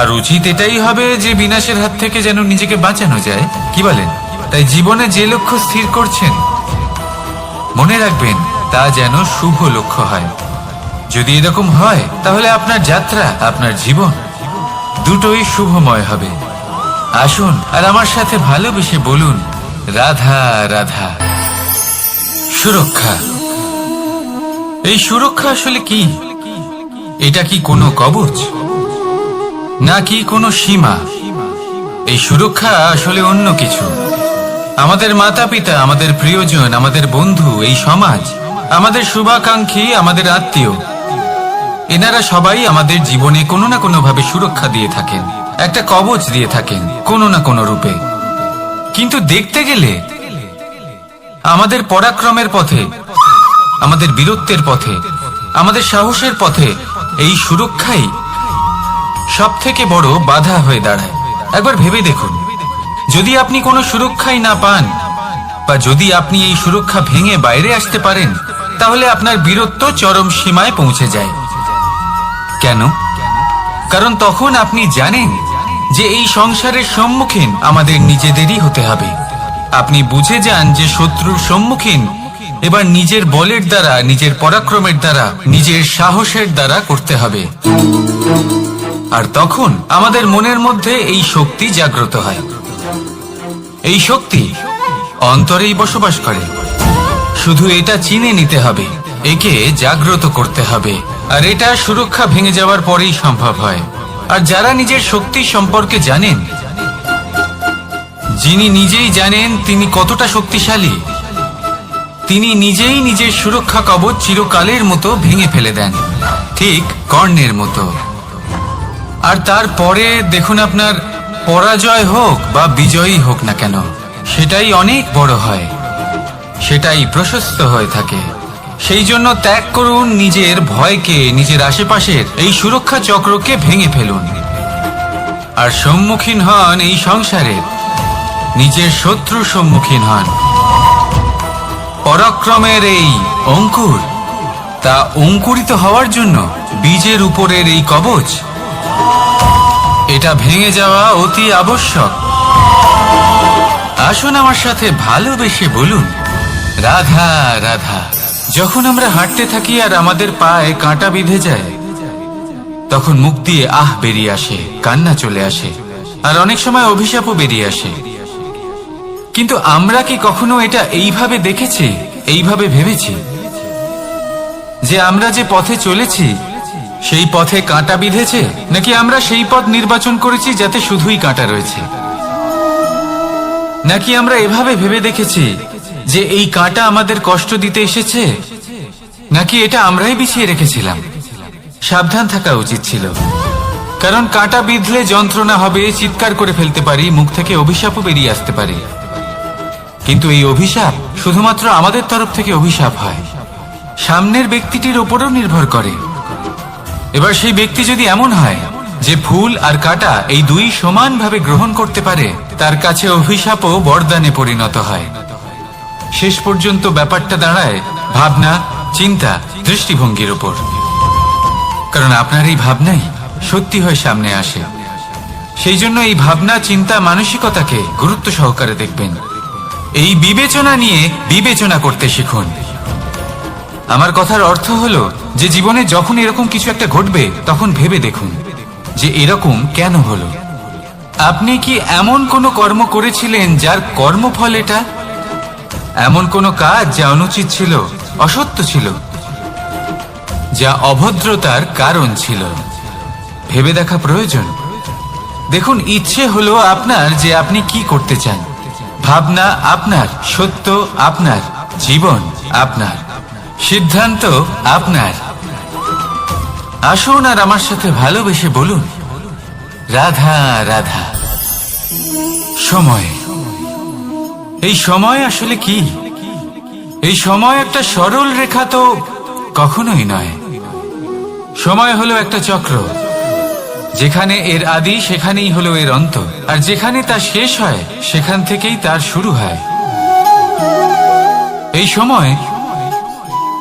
আর উচিত এটাই হবে যে বিনাশের হাত থেকে যেন নিজেকে বাঁচানো যায়, কি বলেন? তাই জীবনে যে লক্ষ্য স্থির করছেন মনে রাখবেন তা যেন শুভ লক্ষ্য হয়। যদি এরকম হয় তাহলে আপনার যাত্রা, আপনার জীবন দুটোই শুভময় হবে। আসুন আর আমার সাথে ভালোবেসে বলুন, রাধা রাধা। সুরক্ষা। এই সুরক্ষা আসলে কি? এটা কি কোনো কবচ নাকি কোনো সীমা? এই সুরক্ষা আসলে অন্য কিছু। আমাদের মাতা পিতা, আমাদের প্রিয়জন, আমাদের বন্ধু, এই সমাজ, আমাদের শুভাকাঙ্ক্ষী, আমাদের আত্মীয়, এনারা সবাই আমাদের জীবনে কোনো না কোনো ভাবে সুরক্ষা দিয়ে থাকেন, একটা কবচ দিয়ে থাকেন কোনো না কোনো রূপে। কিন্তু দেখতে গেলে আমাদের পরাক্রমের পথে আমাদের বীরত্বের পথে, আমাদের সাহসের পথে এই সুরক্ষাই সব থেকে বড় বাধা হয়ে দাঁড়ায়। একবার ভেবে দেখুন, যদি আপনি কোনো সুরক্ষাই না পান, বা যদি আপনি এই সুরক্ষা ভেঙে বাইরে আসতে পারেন, তাহলে আপনার বীরত্ব চরম সীমায় পৌঁছে যায়। কেন? কারণ তখন আপনি জানেন যে এই সংসারের সম্মুখীন আমাদের নিজেদেরই হতে হবে। আপনি বুঝে যান যে শত্রুর সম্মুখীন এবার নিজের বলের দ্বারা, নিজের পরাক্রমের দ্বারা, নিজের সাহসের দ্বারা করতে হবে। আর তখন আমাদের মনের মধ্যে এই শক্তি জাগ্রত হয়। এই শক্তি অন্তরেই বসবাস করে। শুধু এটা চিনে নিতে হবে, একে জাগ্রত করতে হবে। আর এটা সুরক্ষা ভেঙে যাওয়ার পরেই সম্ভব হয়। আর যারা নিজের শক্তি সম্পর্কে জানেন, যিনি নিজেই জানেন তিনি কতটা শক্তিশালী, তিনি নিজেই নিজের সুরক্ষা কবচ চিরকালের মতো ভেঙে ফেলে দেন, ঠিক কর্ণের মতো। আর তারপরে দেখুন, আপনার পরাজয় হোক বা বিজয়ী হোক না কেন, সেটাই অনেক বড় হয়, সেটাই প্রশস্ত হয়ে থাকে। সেই জন্য ত্যাগ করুন নিজের ভয়কে, নিজের আশেপাশের এই সুরক্ষা চক্রকে ভেঙে ফেলুন, আর সম্মুখীন হন এই সংসারের নিজের শত্রুর সম্মুখীন হন। পরাক্রমের এই অঙ্কুর, তা অঙ্কুরিত হওয়ার জন্য বীজের উপরের এই কবচ, এটা ভেঙে যাওয়া অতি আবশ্যক। আসুন আমার সাথে ভালোবেসে বলুন, রাধা রাধা। যখন আমরা হাঁটতে থাকি আর আমাদের পায়ে কাঁটা বিঁধে যায়, তখন মুখ দিয়ে আহ বেরিয়ে আসে, কান্না চলে আসে, আর অনেক সময় অভিশাপও বেরিয়ে আসে। কিন্তু আমরা কি কখনো এটা এইভাবে দেখেছি, এইভাবে ভেবেছি যে আমরা যে পথে চলেছি সেই পথে কাঁটা বিঁধেছে, নাকি আমরা সেই পথ নির্বাচন করেছি যাতে শুধুই কাঁটা রয়েছে? নাকি আমরা এভাবে ভেবে দেখেছি যে এই কাঁটা আমাদের কষ্ট দিতে এসেছে, নাকি এটা আমরাই বিছিয়ে রেখেছিলাম? সাবধান থাকা উচিত ছিল, কারণ কাঁটা বিঁধলে যন্ত্রণা হবে, চিৎকার করে ফেলতে পারি, মুখ থেকে অভিশাপও বেরিয়ে আসতে পারে। কিন্তু এই অভিশাপ শুধুমাত্র আমাদের তরফ থেকে অভিশাপ হয়, সামনের ব্যক্তিটির উপরও নির্ভর করে। এবার সেই ব্যক্তি যদি এমন হয় যে ফুল আর কাঁটা এই দুই সমানভাবে গ্রহণ করতে পারে, তার কাছে অভিশাপও বরদানে পরিণত হয়। শেষ পর্যন্ত ব্যাপারটা দাঁড়ায় ভাবনা, চিন্তা, দৃষ্টিভঙ্গির উপর। কারণ আপনার এই ভাবনাই সত্যি হয়ে সামনে আসে। সেই জন্য এই ভাবনা, চিন্তা, মানসিকতাকে গুরুত্ব সহকারে দেখবেন। এই বিবেচনা নিয়ে বিবেচনা করতে শিখুন। আমার কথার অর্থ হলো যে জীবনে যখন এরকম কিছু একটা ঘটবে, তখন ভেবে দেখুন যে এরকম কেন হলো। আপনি কি এমন কোনো কর্ম করেছিলেন যার কর্মফল এটা? এমন কোনো কাজ যা অনুচিত ছিল, অসত্য ছিল, যা অভদ্রতার কারণ ছিল? ভেবে দেখা প্রয়োজন। দেখুন, ইচ্ছে হলো আপনার যে আপনি কি করতে চান, ভাবনা আপনার, সত্য আপনার, জীবন আপনার, সিদ্ধান্ত আপনার। আসুন আর আমার সাথে ভালোবেসে বলুন, রাধা রাধা। সময়, এই সময় আসলে কি? এই সময় একটা সরল রেখা তো কখনোই নয়। সময় হলো একটা চক্র, যেখানে এর আদি সেখানেই হলো এর অন্ত, আর যেখানে তা শেষ হয় সেখান থেকেই তার শুরু হয়। এই সময়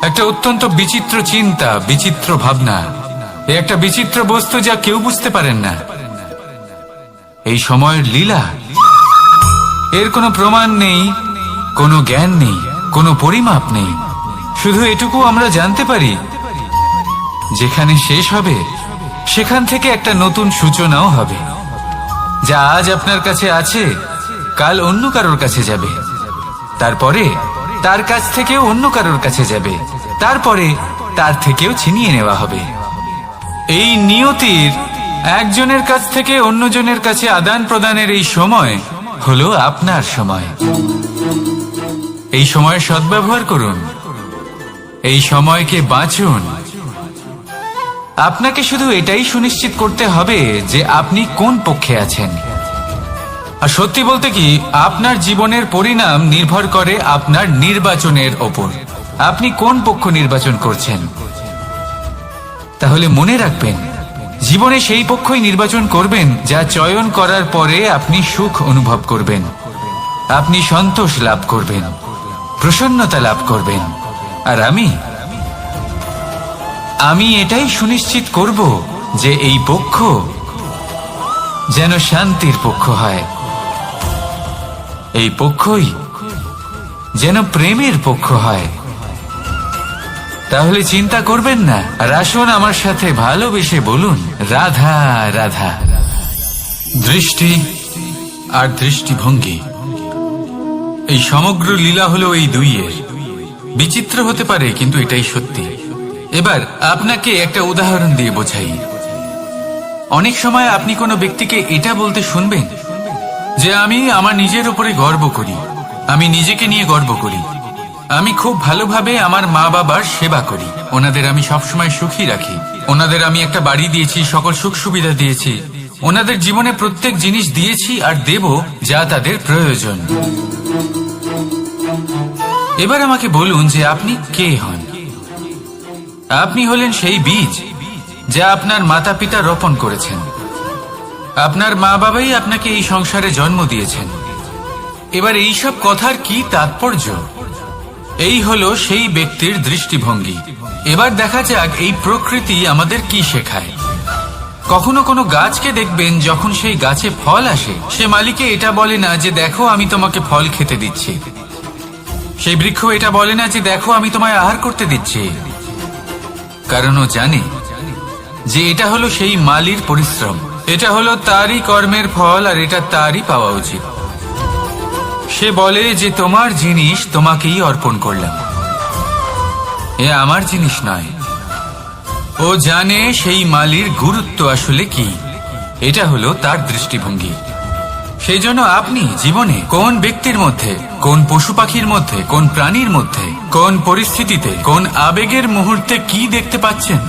একটা অত্যন্ত বিচিত্র চিন্তা, বিচিত্র ভাবনা, একটা বিচিত্র বস্তু যা কেউ বুঝতে পারেন না। এই সময়ের লীলা, এর কোনো প্রমাণ নেই, কোনো জ্ঞান নেই, কোনো পরিমাপ নেই। শুধু এটুকু আমরা জানতে পারি, যেখানে শেষ হবে সেখান থেকে একটা নতুন সূচনাও হবে। যা আজ আপনার কাছে আছে, কাল অন্য কারোর কাছে যাবে, তারপরে তার কাছ থেকেও অন্য কারোর কাছে যাবে, তারপরে তার থেকেও ছিনিয়ে নেওয়া হবে। এই নিয়তির একজনের কাছ থেকে অন্যজনের কাছে আদান প্রদানের এই সময় হলো আপনার সময়। এই সময়ের সদ্ব্যবহার করুন, এই সময়কে বাঁচুন। আপনাকে শুধু এটাই সুনিশ্চিত করতে হবে যে আপনি কোন পক্ষে আছেন। আর সত্যি বলতে কি, আপনার জীবনের পরিণাম নির্ভর করে আপনার নির্বাচনের ওপর। আপনি কোন পক্ষ নির্বাচন করছেন। তাহলে মনে রাখবেন, জীবনে সেই পক্ষই নির্বাচন করবেন যা চয়ন করার পরে আপনি সুখ অনুভব করবেন, আপনি সন্তোষ লাভ করবেন, প্রসন্নতা লাভ করবেন। আর আমি এটাই সুনিশ্চিত করব যে এই পক্ষ যেন শান্তির পক্ষ হয়, এই পক্ষই যেন প্রেমের পক্ষ হয়। তাহলে চিন্তা করবেন না, আর আসুন আমার সাথে ভালোবেসে বলুন, রাধা রাধা। দৃষ্টি আর দৃষ্টিভঙ্গি, এই সমগ্র লীলা হলো এই দুইয়ের। বিচিত্র হতে পারে, কিন্তু এটাই সত্যি। এবার আপনাকে একটা উদাহরণ দিয়ে বোঝাই। অনেক সময় আপনি কোনো ব্যক্তিকে এটা বলতে শুনবেন যে আমি আমার নিজের উপরে গর্ব করি, আমি নিজেকে নিয়ে গর্ব করি, আমি খুব ভালোভাবে আমার মা বাবার সেবা করি, ওনাদের আমি সবসময় সুখী রাখি, ওনাদের আমি একটা বাড়ি দিয়েছি, সকল সুখ সুবিধা দিয়েছি, ওনাদের জীবনে প্রত্যেক জিনিস দিয়েছি আর দেব যা তাদের প্রয়োজন। এবার আমাকে বলুন যে আপনি কে হন। আপনি হলেন সেই বীজ যা আপনার মাতা পিতা রোপণ করেছেন। আপনার মা বাবাই আপনাকে এই সংসারে জন্ম দিয়েছেন। এবার এইসব কথার কি তাৎপর্য? এই হলো সেই ব্যক্তির দৃষ্টিভঙ্গি। এবার দেখা যাক এই প্রকৃতি আমাদের কি শেখায়। কখনো কোনো গাছকে দেখবেন, যখন সেই গাছে ফল আসে, সে মালিকে এটা বলে না যে দেখো আমি তোমাকে ফল খেতে দিচ্ছি। সেই বৃক্ষ এটা বলে না যে দেখো আমি তোমায় আহার করতে দিচ্ছি, কারণ ও জানে যে এটা হলো সেই মালির পরিশ্রম, এটা হলো তারই কর্মের ফল, আর এটা তারই পাওয়া উচিত। সে বলে যে তোমার জিনিস তোমাকেই অর্পণ করলাম, এ আমার জিনিস নয়। ও জানে সেই মালির গুরুত্ব আসলে কি। এটা হলো তার দৃষ্টিভঙ্গি। সেই জন্য আপনি জীবনে কোন ব্যক্তির মধ্যে, কোন পশু পাখির মধ্যে, কোন প্রাণীর মধ্যে, কোন পরিস্থিতিতে, কোন আবেগের মুহূর্তে কি দেখতে পাচ্ছেন,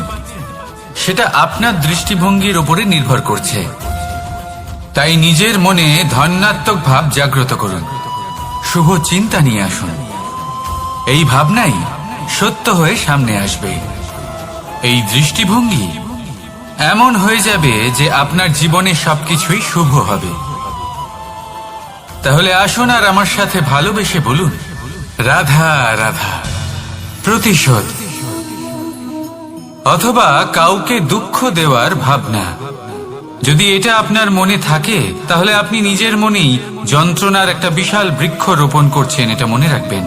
সেটা আপনার দৃষ্টিভঙ্গির উপরে নির্ভর করছে। তাই নিজের মনে ধন্যাত্মক ভাব জাগ্রত করুন, শুভ চিন্তা নিয়ে আসুন। এই ভাবনাই সত্য হয়ে সামনে আসবে। এই দৃষ্টিভঙ্গি এমন হয়ে যাবে যে আপনার জীবনে সবকিছুই শুভ হবে। তাহলে আসুন আর আমার সাথে ভালোবেসে বলুন, রাধা রাধা। প্রতিশোধ অথবা কাউকে দুঃখ দেওয়ার ভাবনা, যদি এটা আপনার মনে থাকে, তাহলে আপনি নিজের মনেই যন্ত্রণার একটা বিশাল বৃক্ষ রোপণ করছেন, এটা মনে রাখবেন।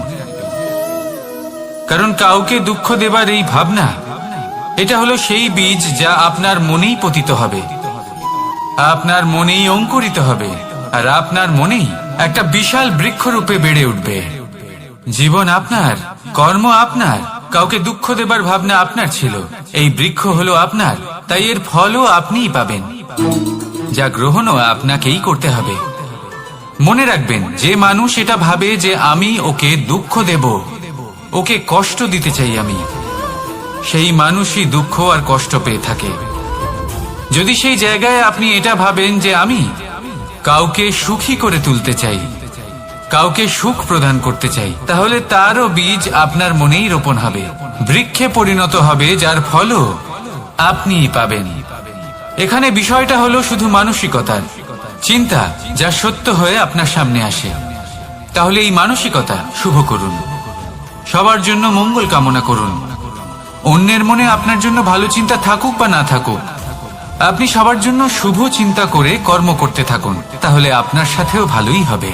কারণ কাউকে দুঃখ দেবার এই ভাবনা, এটা হলো সেই বীজ যা আপনার মনেই পতিত হবে, আপনার মনেই অঙ্কুরিত হবে, আর আপনার মনেই একটা বিশাল বৃক্ষরূপে বেড়ে উঠবে। জীবন আপনার, কর্ম আপনার, কাউকে দুঃখ দেবার ভাবনা আপনার ছিল, এই বৃক্ষ হলো আপনার, তাই এর ফলও আপনিই পাবেন, যা গ্রহণও আপনাকেই করতে হবে। মনে রাখবেন, যে মানুষ এটা ভাবে যে আমি ওকে দুঃখ দেব, ওকে কষ্ট দিতে চাই আমি, সেই মানুষই দুঃখ আর কষ্ট পেয়ে থাকে। যদি সেই জায়গায় আপনি এটা ভাবেন যে আমি কাউকে সুখী করে তুলতে চাই, কাউকে সুখ প্রদান করতে চাই, তাহলে তারও বীজ আপনার মনেই রোপণ হবে, বৃক্ষে পরিণত হবে, যার ফলও আপনিই পাবেন। এখানে বিষয়টা হলো শুধু মানসিকতার চিন্তা, যা সত্য হয়ে আপনার সামনে আসে। তাহলে এই মানসিকতা শুভ করুন, সবার জন্য মঙ্গল কামনা করুন। অন্যের মনে আপনার জন্য ভালো চিন্তা থাকুক বা না থাকুক, আপনি সবার জন্য শুভ চিন্তা করে কর্ম করতে থাকুন, তাহলে আপনার সাথেও ভালোই হবে।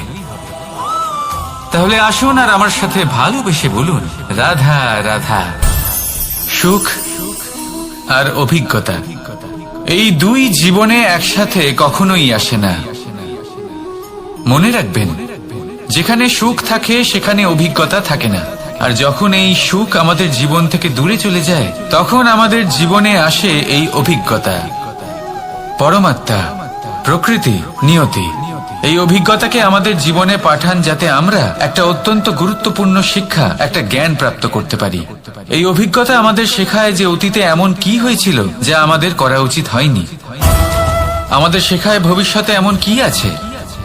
তাহলে আসুন আর আমার সাথে ভালোবেসে বলুন, রাধা রাধা। সুখ আর অভিজ্ঞতা, এই দুই জীবনে একসাথে কখনোই আসে না। মনে রাখবেন, যেখানে সুখ থাকে সেখানে অভিজ্ঞতা থাকে না। আর যখন এই সুখ আমাদের জীবন থেকে দূরে চলে যায়, তখন আমাদের জীবনে আসে এই অভিজ্ঞতা। পরমাত্মা, প্রকৃতি, নিয়তি এই অভিজ্ঞতাকে আমাদের জীবনে পাঠান, যাতে আমরা একটা অত্যন্ত গুরুত্বপূর্ণ শিক্ষা, একটা জ্ঞান প্রাপ্ত করতে পারি। এই অভিজ্ঞতা আমাদের শেখায় যে অতীতে এমন কি হয়েছিল যা আমাদের করা উচিত হয়নি। আমাদের শেখায় ভবিষ্যতে এমন কি আছে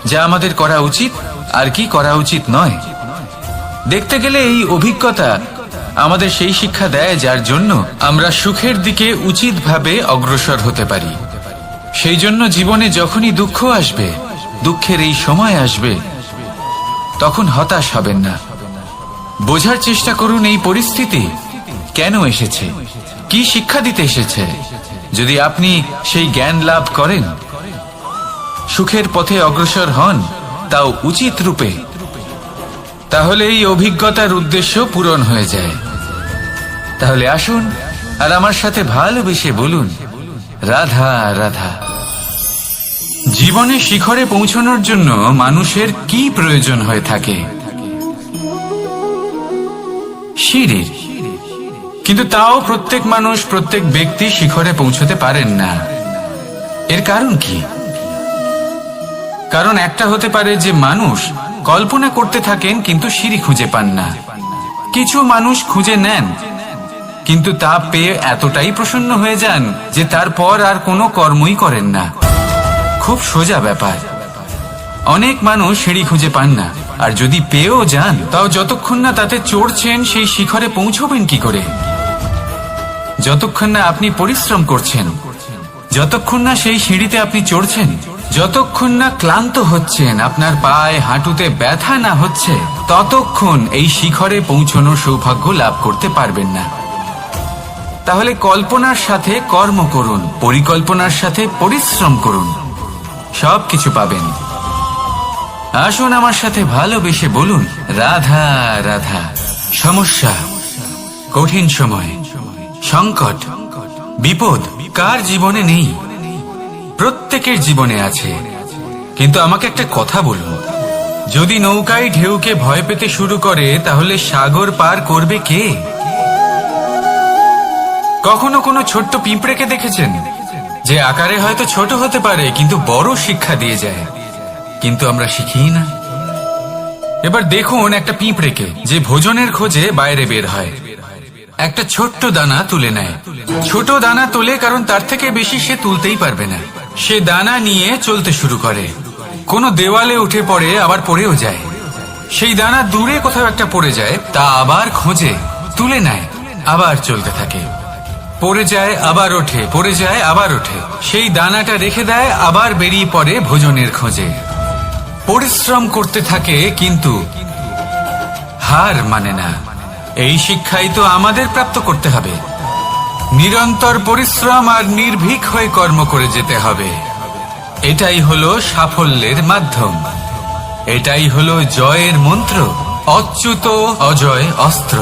যা আমাদের করা উচিত আর কি করা উচিত নয়। দেখতে গেলে এই অভিজ্ঞতা আমাদের সেই শিক্ষা দেয় যার জন্য আমরা সুখের দিকে উচিতভাবে অগ্রসর হতে পারি। সেই জন্য জীবনে যখনই দুঃখ আসবে, দুঃখের এই সময় আসবে, তখন হতাশ হবেন না। বোঝার চেষ্টা করুন এই পরিস্থিতি কেন এসেছে, কি শিক্ষা দিতে এসেছে। যদি আপনি সেই জ্ঞান লাভ করেন, সুখের পথে অগ্রসর হন, তাও উচিত রূপে, তাহলে এই অভিজ্ঞতার উদ্দেশ্য পূরণ হয়ে যায়। তাহলে আসুন আর আমার সাথে ভালোবেসে বলুন, রাধা রাধা। জীবনে শিখরে পৌঁছানোর জন্য মানুষের কি প্রয়োজন হয়ে থাকে? সিঁড়ির। কিন্তু তাও প্রত্যেক মানুষ, প্রত্যেক ব্যক্তি শিখরে পৌঁছতে পারেন না। এর কারণ কি? কারণ একটা হতে পারে যে মানুষ কল্পনা করতে থাকেন কিন্তু সিঁড়ি খুঁজে পান না। কিছু মানুষ খুঁজে নেন কিন্তু তা পেয়ে এতটাই প্রসন্ন হয়ে যান যে তারপর আর কোনো কর্মই করেন না। খুব সোজা ব্যাপার। অনেক মানুষ সিঁড়ি খুঁজে পান না, আর যদি পেয়েও যান তাও যতক্ষণ না তাতে চড়ছেন সেই শিখরে পৌঁছবেন কি করে? যতক্ষণ না আপনি পরিশ্রম করছেন, যতক্ষণ না সেই সিঁড়িতে আপনি চড়ছেন, যতক্ষণ না ক্লান্ত হচ্ছেন, আপনার পায়ে হাঁটুতে ব্যথা না হচ্ছে, ততক্ষণ এই শিখরে পৌঁছানোর সৌভাগ্য লাভ করতে পারবেন না। তাহলে কল্পনার সাথে কর্ম করুন, পরিকল্পনার সাথে পরিশ্রম করুন, সবকিছু পাবেন। আসুন আমার সাথে ভালোবেসে বলুন, রাধা রাধা। সমস্যা, কঠিন সময়, সংকট, বিপদ কার জীবনে নেই? প্রত্যেকের জীবনে আছে। কিন্তু আমাকে একটা কথা বলুন, যদি নৌকায় ঢেউকে ভয় পেতে শুরু করে, তাহলে সাগর পার করবে কে? কখনো কোনো ছোট্ট পিঁপড়েকে দেখেছেন যে আকারে হয়তো ছোট হতে পারে কিন্তু বড় শিক্ষা দিয়ে যায়? কিন্তু আমরা শিখি না। এবার দেখুন একটা পিঁপড়েকে যে ভোজনের খোঁজে বাইরে বের হয়, একটা ছোট্ট দানা তুলে নেয়। ছোট দানা তোলে কারণ তার থেকে বেশি সে তুলতেই পারবে না। সে দানা নিয়ে চলতে শুরু করে, কোনো দেওয়ালে উঠে পড়ে, আবার পড়েও যায়। সেই দানা দূরে কোথাও একটা পড়ে যায়, তা আবার খোঁজে, তুলে নেয়, আবার চলতে থাকে। পড়ে যায়, আবার ওঠে, পড়ে যায়, আবার ওঠে। সেই দানাটা রেখে দেয়, আবার বেরিয়ে পড়ে ভোজনের খোঁজে। পরিশ্রম করতে থাকে কিন্তু হার মানে না। এই শিক্ষাই তো আমাদের প্রাপ্ত করতে হবে। নিরন্তর পরিশ্রম আর নির্ভীক হয়ে কর্ম করে যেতে হবে। এটাই হলো সাফল্যের মাধ্যম, এটাই হলো জয়ের মন্ত্র, অচ্যুত অজয় অস্ত্র।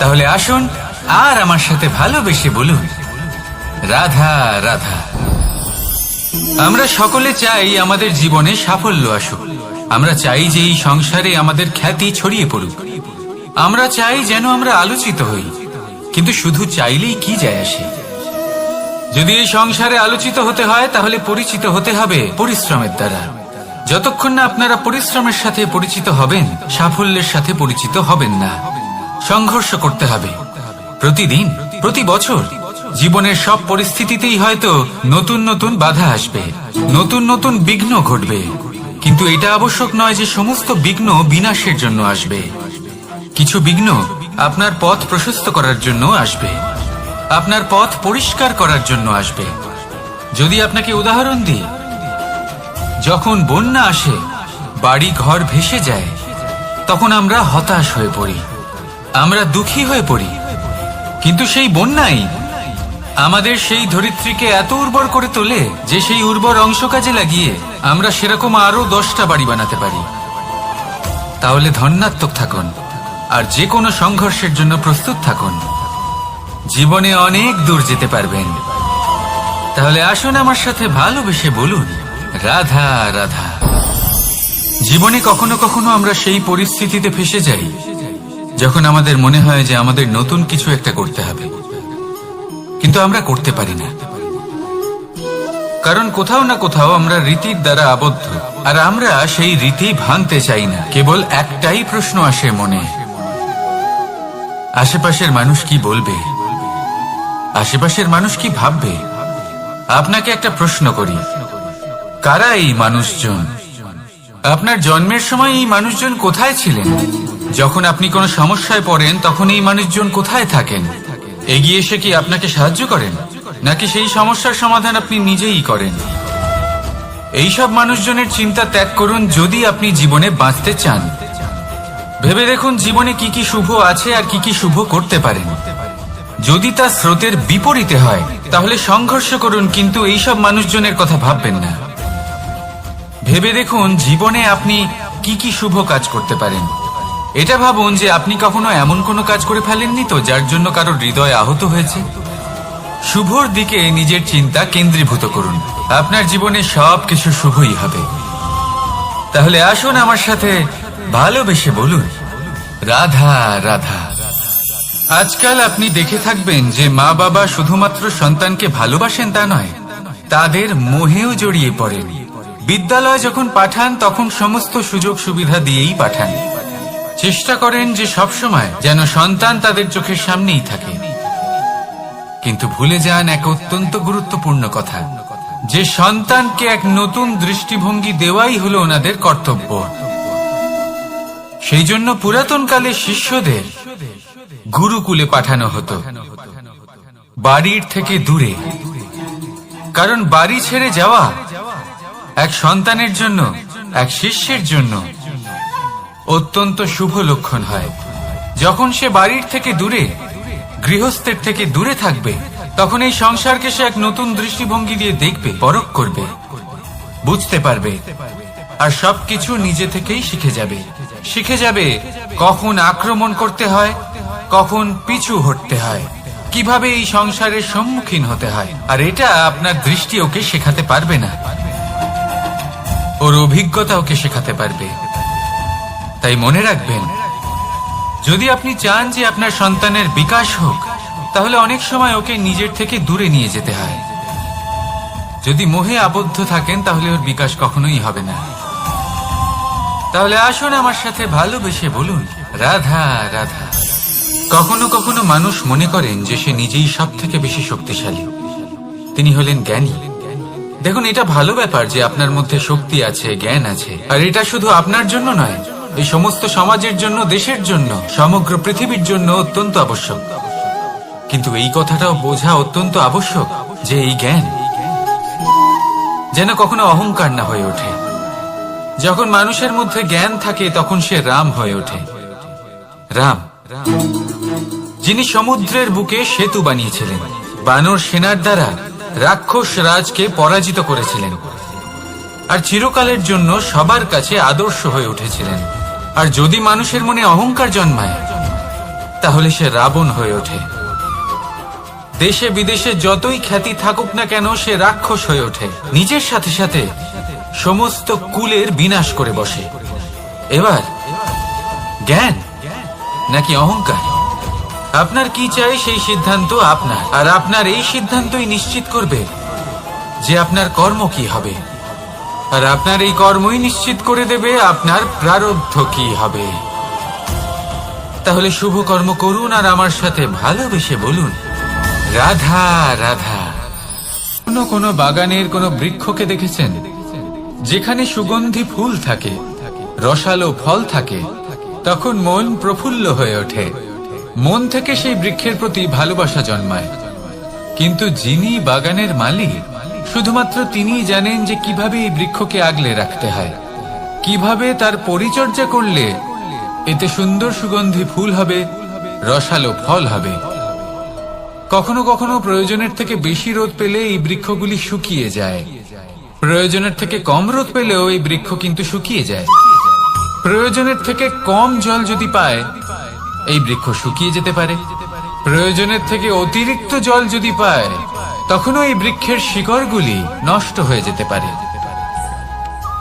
তাহলে আসুন আর আমার সাথে ভালোবেসে বলুন, রাধা রাধা। আমরা সকলে চাই আমাদের জীবনে সাফল্য আসুক। আমরা চাই যে এই সংসারে আমাদের খ্যাতি ছড়িয়ে পড়ুক। আমরা চাই যেন আমরা আলোচিত হই। কিন্তু শুধু চাইলেই কি যায় আসে? যদি এই সংসারে আলোচিত হতে হয়, তাহলে পরিচিত হতে হবে পরিশ্রমের দ্বারা। যতক্ষণ না আপনারা পরিশ্রমের সাথে পরিচিত হবেন, সাফল্যের সাথে পরিচিত হবেন না। সংঘর্ষ করতে হবে প্রতিদিন, প্রতি বছর। জীবনের সব পরিস্থিতিতেই হয়তো নতুন নতুন বাধা আসবে, নতুন নতুন বিঘ্ন ঘটবে। কিন্তু এটা আবশ্যক নয় যে সমস্ত বিঘ্ন বিনাশের জন্য আসবে। কিছু বিঘ্ন আপনার পথ প্রশস্ত করার জন্য আসবে, আপনার পথ পরিষ্কার করার জন্য আসবে। যদি আপনাকে উদাহরণ দিই, যখন বন্যা আসে, বাড়ি ঘর ভেসে যায়, তখন আমরা হতাশ হয়ে পড়ি, আমরা দুঃখী হয়ে পড়ি। কিন্তু সেই বন্যাই আমাদের সেই ধরিত্রীকে এত উর্বর করে তোলে যে সেই উর্বর অংশ কাজে লাগিয়ে আমরা সেরকম আরো 10টা বাড়ি বানাতে পারি। তাহলে ধন্যাত্মক থাকুন আর যে কোনো সংঘর্ষের জন্য প্রস্তুত থাকুন। জীবনে অনেক দূর যেতে পারবেন। তাহলে আসুন আমার সাথে ভালোবেসে বলুন, রাধা রাধা। জীবনে কখনো কখনো আমরা সেই পরিস্থিতিতে ফেসে যাই যখন আমাদের মনে হয় যে আমাদের নতুন কিছু একটা করতে হবে, কিন্তু আমরা করতে পারি না। কারণ কোথাও না কোথাও আমরা রীতির দ্বারা আবদ্ধ, আর আমরা সেই রীতি ভাঙতে চাই না। কেবল একটাই প্রশ্ন আসে মনে, আশেপাশের মানুষ কি বলবে, আশেপাশের মানুষ কি ভাববে। আপনাকে একটা প্রশ্ন করি, কারা এই মানুষজন? আপনার জন্মের সময় এই মানুষজন কোথায় ছিলেন? যখন আপনি কোনো সমস্যায় পড়েন তখন এই মানুষজন কোথায় থাকেন? এগিয়ে এসে কি আপনাকে সাহায্য করেন, নাকি সেই সমস্যার সমাধান আপনি নিজেই করেন? এইসব মানুষজনের চিন্তা ত্যাগ করুন যদি আপনি জীবনে বাঁচতে চান। ভেবে দেখুন জীবনে কি কি শুভ আছে আর কি কি শুভ করতে পারেন। যদি তা স্রোতের বিপরীতে হয় তাহলে সংঘর্ষ করুন, কিন্তু এইসব মানুষজনের কথা ভাববেন না। ভেবে দেখুন জীবনে আপনি কি কি শুভ কাজ করতে পারেন। এটা ভাবুন যে আপনি কখনো এমন কোনো কাজ করে ফেলেননি তো যার জন্য কারো হৃদয় আহত হয়েছে। শুভর দিকে নিজের চিন্তা কেন্দ্রীভূত করুন, আপনার জীবনে সবকিছু শুভই হবে। তাহলে আসুন আমার সাথে ভালোবেসে বলুন, রাধা রাধা। আজকাল আপনি দেখে থাকবেন যে মা বাবা শুধুমাত্র সন্তানকে ভালোবাসেন তা নয়, তাদের মোহেও জড়িয়ে পড়েন। বিদ্যালয় যখন পাঠান তখন সমস্ত সুযোগ সুবিধা দিয়েই পাঠান। চেষ্টা করেন যে সবসময় যেন সন্তান তাদের চোখের সামনেই থাকে, কিন্তু ভুলে যান এক অত্যন্ত গুরুত্বপূর্ণ কথা, যে সন্তানকে এক নতুন দৃষ্টিভঙ্গি দেওয়াই হলো ওনাদের কর্তব্য। সেই জন্য পুরাতন কালে শিষ্যদের গুরুকুলে পাঠানো হতো, বাড়ির থেকে দূরে। কারণ বাড়ি ছেড়ে যাওয়া এক সন্তানের জন্য, এক শিষ্যের জন্য অত্যন্ত শুভ লক্ষণ হয়। যখন সে বাড়ির থেকে দূরে, গৃহস্থের থেকে দূরে থাকবে, তখন এই সংসারকে সে এক নতুন দৃষ্টিভঙ্গি দিয়ে দেখবে, পরখ করবে, বুঝতে পারবে, আর সবকিছু নিজে থেকেই শিখে যাবে কখন আক্রমণ করতে হয়, কখন পিছু হটতে হয়, কিভাবে এই সংসারের সম্মুখীন হতে হয়। আর এটা আপনার দৃষ্টি ওকে শেখাতে পারবে না, ওর অভিজ্ঞতা ওকে শেখাতে পারবে। তাই মনে রাখবেন, যদি আপনি চান যে আপনার সন্তানের বিকাশ হোক, তাহলে অনেক সময় ওকে নিজের থেকে দূরে নিয়ে যেতে হয়। যদি মোহে আবদ্ধ থাকেন তাহলে ওর বিকাশ কখনোই হবে না। তাহলে আসুন আমার সাথে ভালোবেসে বলুন, রাধা রাধা। কখনো কখনো মানুষ মনে করেন যে সে নিজেই সব থেকে বেশি শক্তিশালী, তিনি হলেন জ্ঞানী। দেখুন, এটা ভালো ব্যাপার যে আপনার মধ্যে শক্তি আছে, জ্ঞান আছে, আর এটা শুধু আপনার জন্য নয়, এই সমস্ত সমাজের জন্য, দেশের জন্য, সমগ্র পৃথিবীর জন্য অত্যন্ত আবশ্যক। কিন্তু এই কথাটাও বোঝা অত্যন্ত আবশ্যক যে এই জ্ঞান যেন কখনো অহংকার না হয়ে ওঠে। যখন মানুষের মধ্যে জ্ঞান থাকে তখন সে রাম হয়ে ওঠে। রাম, যিনি সমুদ্রের বুকে সেতু বানিয়েছিলেন, বানর সেনার দ্বারা রাক্ষস রাজকে পরাজিত করেছিলেন, আর চিরকালের জন্য সবার কাছে আদর্শ হয়ে উঠেছিলেন। আর যদি মানুষের মনে অহংকার জন্মায় তাহলে সে রাবণ হয়ে ওঠে। দেশে বিদেশে যতই খ্যাতি থাকুক না কেন, সে রাক্ষস হয়ে ওঠে, নিজের সাথে সাথে সমস্ত কুলের বিনাশ করে বসে। এবার জ্ঞান নাকি অহংকার, আপনার কি চাই সেই সিদ্ধান্ত আপনার, আর আপনার এই সিদ্ধান্তই নিশ্চিত করবে যে আপনার কর্ম কি হবে, আর আপনার এই কর্মই নিশ্চিত করে দেবে আপনার প্রারব্ধ কি হবে। তাহলে শুভ কর্ম করুন আর আমার সাথে ভালোবেসে বলুন, রাধা রাধা। কোনো বাগানের কোনো বৃক্ষকে দেখেছেন যেখানে সুগন্ধি ফুল থাকে, রসালো ফল থাকে, তখন মন প্রফুল্ল হয়ে ওঠে, মন থেকে সেই বৃক্ষের প্রতি ভালোবাসা জন্মায়। কিন্তু যিনি বাগানের মালিক, শুধুমাত্র তিনিই জানেন যে কিভাবে এই বৃক্ষকে আগলে রাখতে হয়, কিভাবে তার পরিচর্যা করলে এতে সুন্দর সুগন্ধি ফুল হবে, রসালো ফল হবে। কখনো কখনো প্রয়োজনের থেকে বেশি রোদ পেলে এই বৃক্ষগুলি শুকিয়ে যায়, প্রয়োজনের থেকে কম রোদ পেলেও এই বৃক্ষ কিন্তু শুকিয়ে যায়। প্রয়োজনের থেকে কম জল যদি পায়, এই বৃক্ষ শুকিয়ে যেতে পারে। প্রয়োজনের থেকে অতিরিক্ত জল যদি পায়, তখনও এই বৃক্ষের শিকড়গুলি নষ্ট হয়ে যেতে পারে।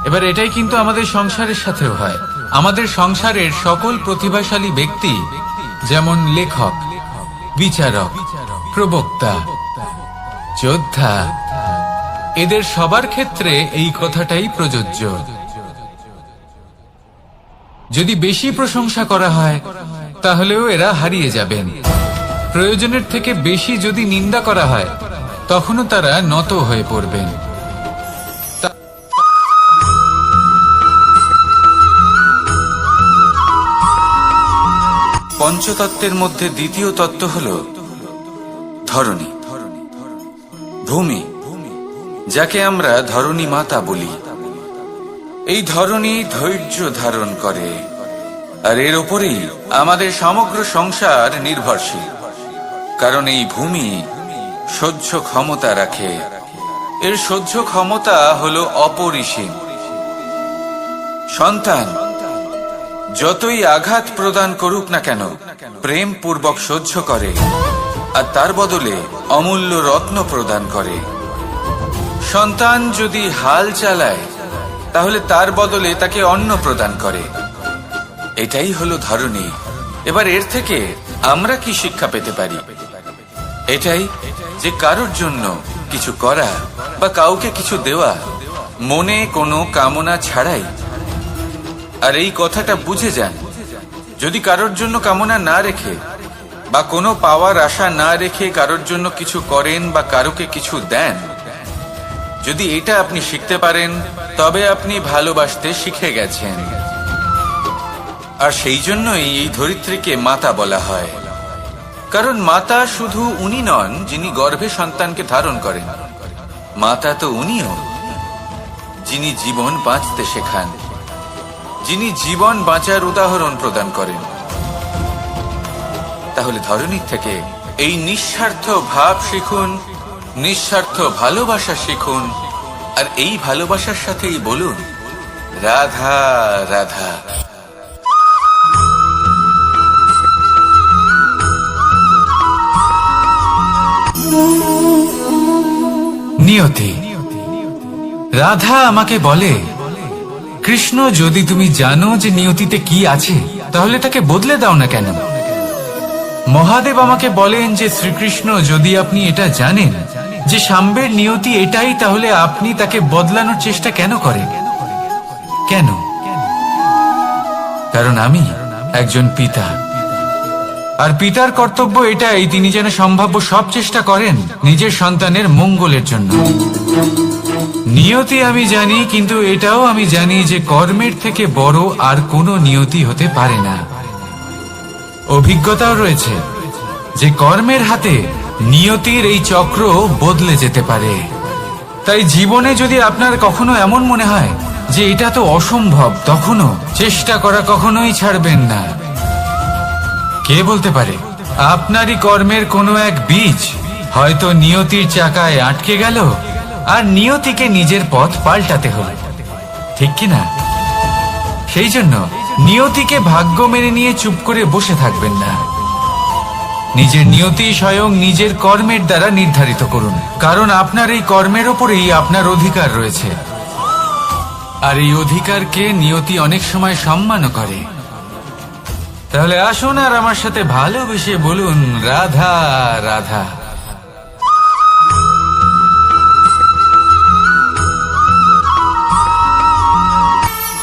এবার এটাই কিন্তু আমাদের সংসারের সাথেও হয়। আমাদের সংসারের সকল প্রতিভাশালী ব্যক্তি, যেমন লেখক, বিচারক, প্রবক্তা, যোদ্ধা, এদের সবার ক্ষেত্রে এই কথাটাই প্রযোজ্য। যদি বেশি প্রশংসা করা হয় তাহলেও এরা হারিয়ে যাবেন। প্রয়োজনের থেকে বেশি যদি নিন্দা করা হয় তখনও তারা নত হয়ে পড়বেন। পঞ্চতত্ত্বের মধ্যে দ্বিতীয় তত্ত্ব হল ধরণী, ভূমি, যাকে আমরা ধরণী মাতা বলি। এই ধরণী ধৈর্য ধারণ করে, আর এর ওপরেই আমাদের সমগ্র সংসার নির্ভরশীল। কারণ এই ভূমি সহ্য ক্ষমতা রাখে, এর সহ্য ক্ষমতা হল অপরিসীম। সন্তান যতই আঘাত প্রদান করুক না কেন, প্রেম পূর্বক সহ্য করে, আর তার বদলে অমূল্য রত্ন প্রদান করে। সন্তান যদি হাল চালায়, তাহলে তার বদলে তাকে অন্ন প্রদান করে। এটাই হলো ধরণী। এবার এর থেকে আমরা কি শিক্ষা পেতে পারি? এটাই যে কারোর জন্য কিছু করা বা কাউকে কিছু দেওয়া মনে কোনো কামনা ছাড়াই। আর এই কথাটা বুঝে যান, যদি কারোর জন্য কামনা না রেখে বা কোনো পাওয়ার আশা না রেখে কারোর জন্য কিছু করেন বা কারোকে কিছু দেন, যদি এটা আপনি শিখতে পারেন, তবে আপনি ভালোবাসতে শিখে গেছেন। আর সেই জন্যই এই ধরিত্রীকে মাতা বলা হয়। কারণ মাতা শুধু উনি নন যিনি গর্ভে সন্তানকে ধারণ করেন, মাতা তো উনিও যিনি জীবন বাঁচতে শেখান, যিনি জীবন বাঁচার উদাহরণ প্রদান করেন। তাহলে ধরণীর থেকে এই নিঃস্বার্থ ভাব শিখুন, নিঃস্বার্থ ভালোবাসা শিখুন, আর এই ভালোবাসার সাথেই বলুন রাধা রাধা। নিয়তি। রাধা আমাকে বলে, কৃষ্ণ, যদি তুমি জানো যে নিয়তিতে কি আছে, তাহলে তাকে বদলে দাও না কেন? মহাদেব আমাকে বলেন যে শ্রীকৃষ্ণ, যদি আপনি এটা জানেন যে সাম্বের নিয়তি এটাই, তাহলে আপনি তাকে বদলানোর চেষ্টা কেন করেন? কেন? কারণ আমি একজন পিতা, আর পিতার কর্তব্য এটাই, তিনি যেন সম্ভাব্য সব চেষ্টা করেন নিজের সন্তানের মঙ্গলের জন্য। নিয়তি আমি জানি, কিন্তু এটাও আমি জানি যে কর্মের থেকে বড় আর কোনো নিয়তি হতে পারে না। অভিজ্ঞতাও রয়েছে যে কর্মের হাতে নিয়তির এই চক্র বদলে যেতে পারে। তাই জীবনে যদি আপনার কখনো এমন মনে হয় যে এটা তো অসম্ভব, তখনও চেষ্টা করা কখনোই ছাড়বেন না। কে বলতে পারে আপনারই কর্মের কোনো এক বীজ হয়তো নিয়তির চাকায় আটকে গেল, আর নিয়তিকে নিজের পথ পাল্টাতে হলো, ঠিক কিনা? সেই জন্য নিয়তিকে ভাগ্য মেনে নিয়ে চুপ করে বসে থাকবেন না। নিজের নিয়তি স্বয়ং নিজের কর্মের দ্বারা নির্ধারিত করুন, কারণ আপনার এই কর্মের ওপরেই আপনার অধিকার রয়েছে। আর এই অধিকারকে নিয়তি অনেক সময় সম্মানও করে। তাহলে আসুন আর আমার সাথে ভালোবেসে বলুন রাধা রাধা।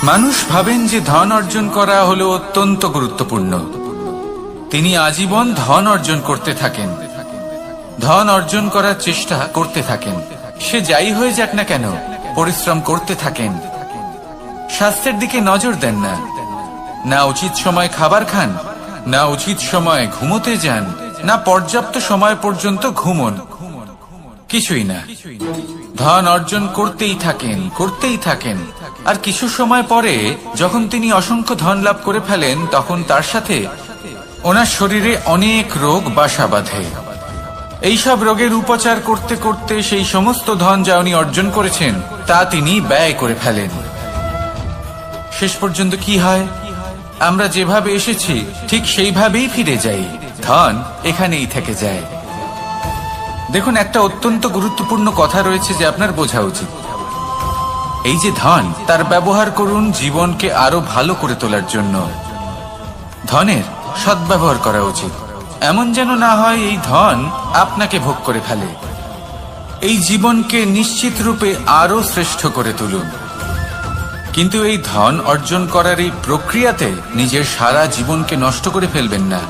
মানুষ ভাবেন যে ধন অর্জন করা হলো অত্যন্ত গুরুত্বপূর্ণ। তিনি আজীবন ধন অর্জন করতে থাকেন, ধন অর্জন করার চেষ্টা করতে থাকেন। সে যাই হয়ে যাক না কেন, পরিশ্রম করতে থাকেন। স্বাস্থ্যের দিকে নজর দেন না, না উচিত সময় খাবার খান, না উচিত সময় ঘুমোতে যান, না পর্যাপ্ত সময় পর্যন্ত ঘুমন, কিছুই না। ধন অর্জন করতেই থাকেন, করতেই থাকেন। আর কিছু সময় পরে যখন তিনি অসংখ্য ধন লাভ করে ফেলেন, তখন তার সাথে ওনার শরীরে অনেক রোগ বাসা বাঁধে। এইসব রোগের উপচার করতে করতে সেই সমস্ত ধন যা উনি অর্জন করেছেন তা তিনি ব্যয় করে ফেলেন। শেষ পর্যন্ত কি হয়? আমরা যেভাবে এসেছি ঠিক সেইভাবেই ফিরে যাই, ধন এখানেই থেকে যায়। দেখুন, একটা অত্যন্ত গুরুত্বপূর্ণ কথা রয়েছে যে আপনার বোঝা উচিত। এই যে ধন, তার ব্যবহার করুন জীবনকে আরো ভালো করে তোলার জন্য। ধনের সদ্ব্যবহার করা উচিত, এমন যেন না হয় এই ধন আপনাকে ভোগ করে ফেলে। এই জীবনকে নিশ্চিত রূপে আরো শ্রেষ্ঠ করে তুলুন। কিন্তু এই ধন অর্জন করার এই প্রক্রিয়াতে নিজের সারা জীবনকে নষ্ট করে ফেলবেন না।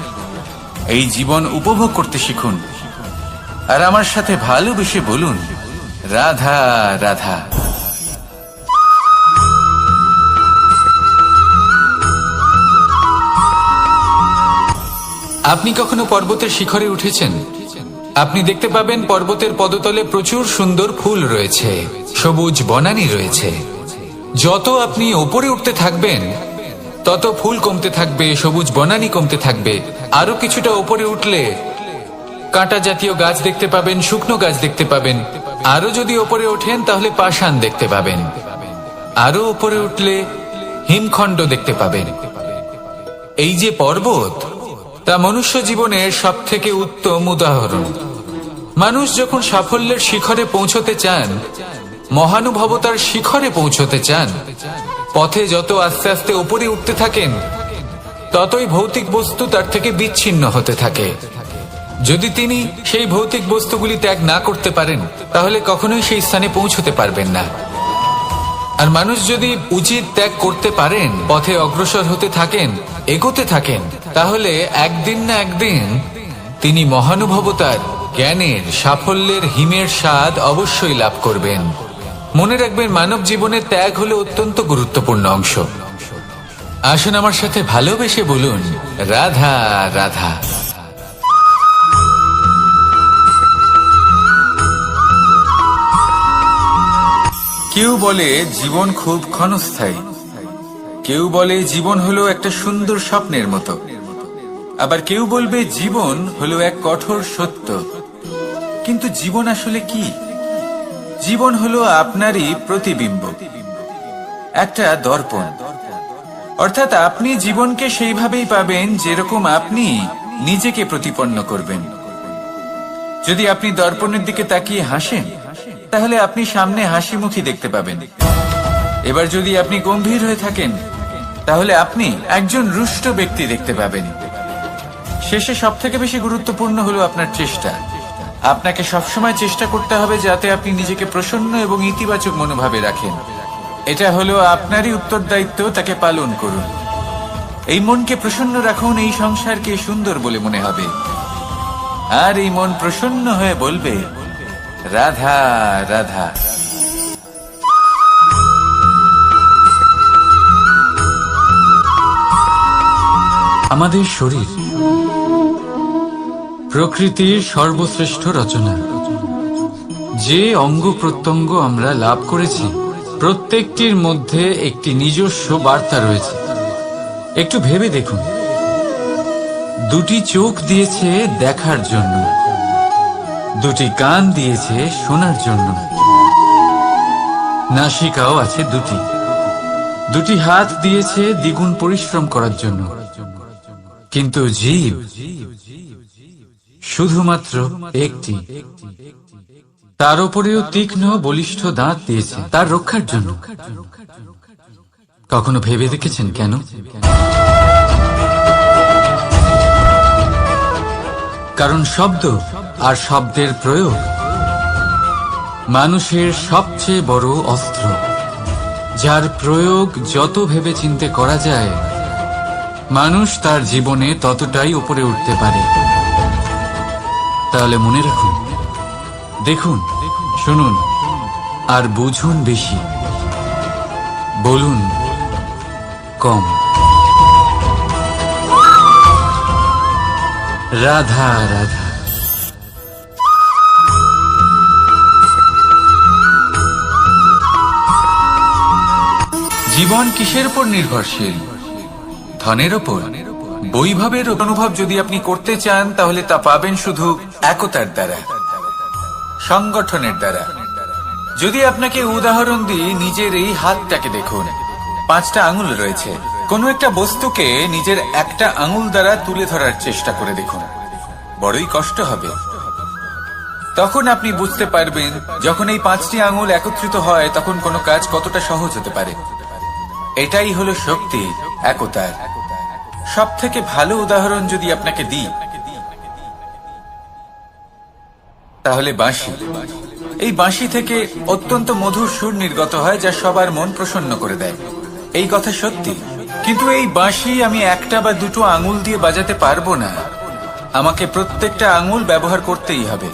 এই জীবন উপভোগ করতে শিখুন, আর আমার সাথে ভালোবেসে বলুন রাধা রাধা। আপনি কখনো পর্বতের শিখরে উঠেছেন? আপনি দেখতে পাবেন পর্বতের পদতলে প্রচুর সুন্দর ফুল রয়েছে, সবুজ বনানী রয়েছে। যত আপনি ওপরে উঠতে থাকবেন তত ফুল কমতে থাকবে, সবুজ বনানী কমতে থাকবে। আরো কিছুটা ওপরে উঠলে কাঁটা জাতীয় গাছ দেখতে পাবেন, শুকনো গাছ দেখতে পাবেন। আরো যদি ওপরে ওঠেন তাহলে পাষাণ দেখতে পাবেন। আরো ওপরে উঠলে হিমখণ্ড দেখতে পাবেন। এই যে পর্বত, তা মনুষ্য জীবনের সব থেকে উত্তম উদাহরণ। মানুষ যখন সাফল্যের শিখরে পৌঁছতে চান, মহানুভবতার শিখরে পৌঁছতে চান, পথে যত আস্তে আস্তে উপরে উঠতে থাকেন ততই ভৌতিক বস্তু তার থেকে বিচ্ছিন্ন হতে থাকে। যদি তিনি সেই ভৌতিক বস্তুগুলি ত্যাগ না করতে পারেন তাহলে কখনোই সেই স্থানে পৌঁছতে পারবেন না। আর মানুষ যদি উচিত ত্যাগ করতে পারেন, পথে অগ্রসর হতে থাকেন, এগোতে থাকেন, তাহলে একদিন না একদিন তিনি মহানুভবতার, জ্ঞানের, সাফল্যের হিমের স্বাদ অবশ্যই লাভ করবেন। মনে রাখবেন, মানব জীবনে ত্যাগ হলো অত্যন্ত গুরুত্বপূর্ণ অংশ। আসুন আমার সাথে ভালোবেসে বলুন, রাধা রাধা। কেউ বলে জীবন খুব ক্ষণস্থায়ী, কেউ বলে জীবন হলো একটা সুন্দর স্বপ্নের মতো, আবার কেউ বলবে জীবন হলো এক কঠোর সত্য। কিন্তু জীবন আসলে কি? জীবন হলো আপনারই প্রতিবিম্ব, একটা দর্পণ। অর্থাৎ আপনি জীবনকে সেইভাবেই পাবেন যেরকম আপনি নিজেকে প্রতিপন্ন করবেন। যদি আপনি দর্পণের দিকে তাকিয়ে হাসেন তাহলে আপনি সামনে হাসি মুখী দেখতে পাবেন। এবার যদি আপনি গম্ভীর হয়ে থাকেন তাহলে আপনি একজন রুষ্ট ব্যক্তি দেখতে পাবেন। শেষে সবথেকে বেশি গুরুত্বপূর্ণ হলো আপনার চেষ্টা। আপনাকে সবসময় চেষ্টা করতে হবে যাতে আপনি নিজেকে প্রসন্ন এবং ইতিবাচক মনোভাবে রাখেন। এটা হলো আপনারই উত্তরদায়িত্ব, তাকে পালন করুন। এই মনকে প্রসন্ন রাখুন, এই সংসারকে সুন্দর বলে মনে হবে। আর এই মন প্রসন্ন হয়ে বলবে, রাধা রাধা। আমাদের শরীর প্রকৃতির সর্বশ্রেষ্ঠ রচনা। যে অঙ্গ প্রত্যঙ্গ আমরা লাভ করেছি, প্রত্যেকটির মধ্যে একটি নিজস্ব বার্তা রয়েছে। একটু ভেবে দেখুন, দুটি চোখ দিয়েছে দেখার জন্য, দুটি কান দিয়েছে শোনার জন্য, নাসিকাও আছে দুটি, দুটি হাত দিয়েছে দ্বিগুণ পরিশ্রম করার জন্য। কিন্তু জীব শুধুমাত্র একটি। তার উপরেও তীক্ষ্ণ বলিষ্ঠ দাঁত দিয়েছে তার রক্ষার জন্য। কখনো ভেবে দেখেছেন কেন? কারণ শব্দ আর শব্দের প্রয়োগ মানুষের সবচেয়ে বড় অস্ত্র, যার প্রয়োগ যত ভেবে চিন্তে করা যায় মানুষ তার জীবনে ততটাই উপরে উঠতে পারে। তাহলে মনে রাখুন, দেখুন, শুনুন আর বুঝুন বেশি, বলুন কম। রাধা রাধা। জীবন কিসের উপর নির্ভরশীল? ধনের ওপর, বৈভবের অনুভব যদি আপনি করতে চান তাহলে তা পাবেন শুধু একতার দ্বারা, সংগঠনের দ্বারা। যদি আপনাকে উদাহরণ দিই, নিজের এই হাতটাকে দেখুন, 5টা আঙুল রয়েছে। কোনো একটা বস্তুকে নিজের একটা আঙুল দ্বারা তুলে ধরার চেষ্টা করে দেখুন, বড়ই কষ্ট হবে। তখন আপনি বুঝতে পারবেন যখন এই 5টি আঙুল একত্রিত হয় তখন কোনো কাজ কতটা সহজ হতে পারে। এটাই হলো শক্তি, একতার। সব থেকে ভালো উদাহরণ যদি আপনাকে দিই তাহলে বাঁশি। এই বাঁশি থেকে অত্যন্ত মধুর সুর নির্গত হয় যা সবার মন প্রসন্ন করে দেয়। এই কথা সত্যি, কিন্তু এই বাঁশি আমি একটা বা দুটো আঙুল দিয়ে বাজাতে পারবো না। আমাকে প্রত্যেকটা আঙুল ব্যবহার করতেই হবে,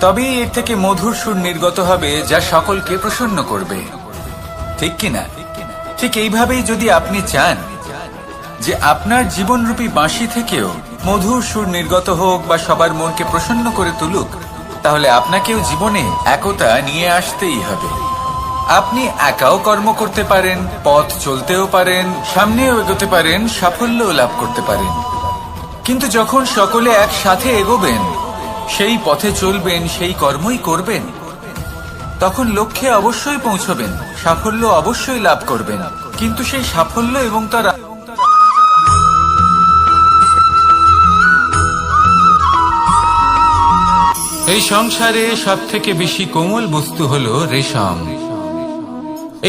তবেই এর থেকে মধুর সুর নির্গত হবে যা সকলকে প্রসন্ন করবে। ঠিক কিনা? ঠিক এইভাবেই যদি আপনি চান যে আপনার জীবনরূপী বাঁশি থেকেও মধুর সুর নির্গত হোক বা সবার মনকে প্রসন্ন করে তুলুক, তাহলে আপনাকেও জীবনে একতা নিয়ে আসতেই হবে। আপনি একাও কর্ম করতে পারেন, পথ চলতেও পারেন, সামনেও এগোতে পারেন, সাফল্যও লাভ করতে পারেন। কিন্তু যখন সকলে একসাথে এগোবেন, সেই পথে চলবেন, সেই কর্মই করবেন, তখন লক্ষ্যে অবশ্যই পৌঁছবেন, সাফল্য অবশ্যই লাভ করবেন। কিন্তু সেই সাফল্য এবং তার এই সংসারে সব থেকে বেশি কোমল বস্তু হলো রেশম।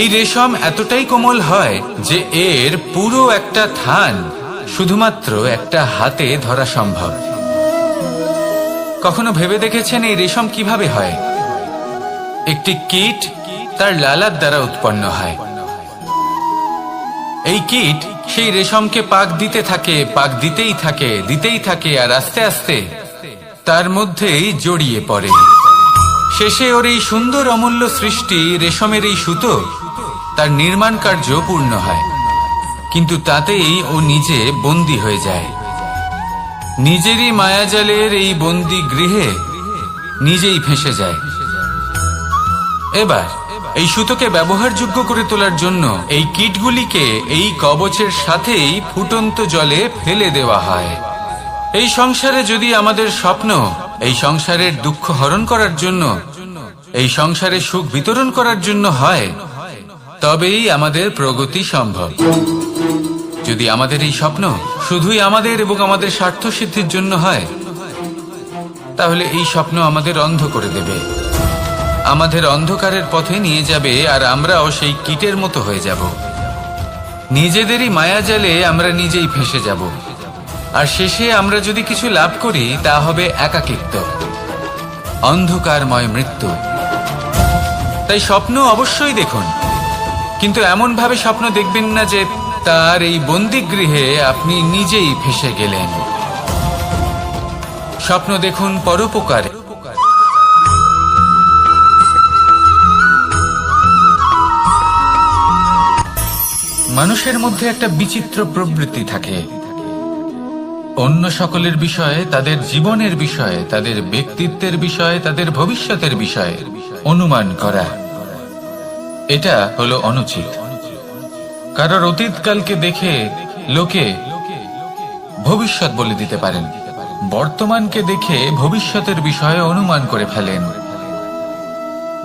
এই রেশম এতটাই কোমল হয় যে এর পুরো একটা থান শুধুমাত্র একটা হাতে ধরা সম্ভব। কখনো ভেবে দেখেছেন এই রেশম কিভাবে হয়? একটি কীট তার লালার দ্বারা উৎপন্ন হয়। এই কীট সেই রেশমকে পাক দিতে থাকে, পাক দিতেই থাকে, আর আস্তে আস্তে তার মধ্যেই জড়িয়ে পড়ে। শেষে ওর এই সুন্দর অমূল্য সৃষ্টি রেশমের এই সুতো, তার নির্মাণ কার্য পূর্ণ হয়। কিন্তু তাতেই ও নিজে বন্দী হয়ে যায়। নিজেরই মায়াজালের এই বন্দী গৃহে নিজেই ফেঁসে যায়। এবার এই সুতোকে ব্যবহারযোগ্য করে তোলার জন্য এই কীটগুলিকে এই কবচের সাথেই ফুটন্ত জলে ফেলে দেওয়া হয়। এই সংসারে যদি আমাদের স্বপ্ন এই সংসারের দুঃখ হরণ করার জন্য, এই সংসারে সুখ বিতরণ করার জন্য হয়, তবেই আমাদের প্রগতি সম্ভব। যদি আমাদের এই স্বপ্ন শুধুই আমাদের এবং আমাদের স্বার্থ সিদ্ধির জন্য হয়, তাহলে এই স্বপ্ন আমাদের অন্ধ করে দেবে, আমাদের অন্ধকারের পথে নিয়ে যাবে, আর আমরাও সেই কীটের মতো হয়ে যাব। নিজেদেরই মায়াজালে আমরা নিজেই ফেঁসে যাব। আর শেষে আমরা যদি কিছু লাভ করি, তা হবে একাকিত্ব, অন্ধকারময় মৃত্যু। তাই স্বপ্ন অবশ্যই দেখুন, কিন্তু এমন ভাবে স্বপ্ন দেখবেন না যে তার এই বন্দিগৃহে আপনি নিজেই ফেঁসে গেলেন। স্বপ্ন দেখুন পরোপকারে। মানুষের মধ্যে একটা বিচিত্র প্রবৃত্তি থাকে, অন্য সকলের বিষয়ে, তাদের জীবনের বিষয়ে, তাদের ব্যক্তিত্বের বিষয়ে, তাদের ভবিষ্যতের বিষয়ে অনুমান করা। এটা হলো অনুচিত। কারোর অতীতকালকে দেখে লোকে ভবিষ্যৎ বলে দিতে পারেন, বর্তমানকে দেখে ভবিষ্যতের বিষয়ে অনুমান করে ফেলেন।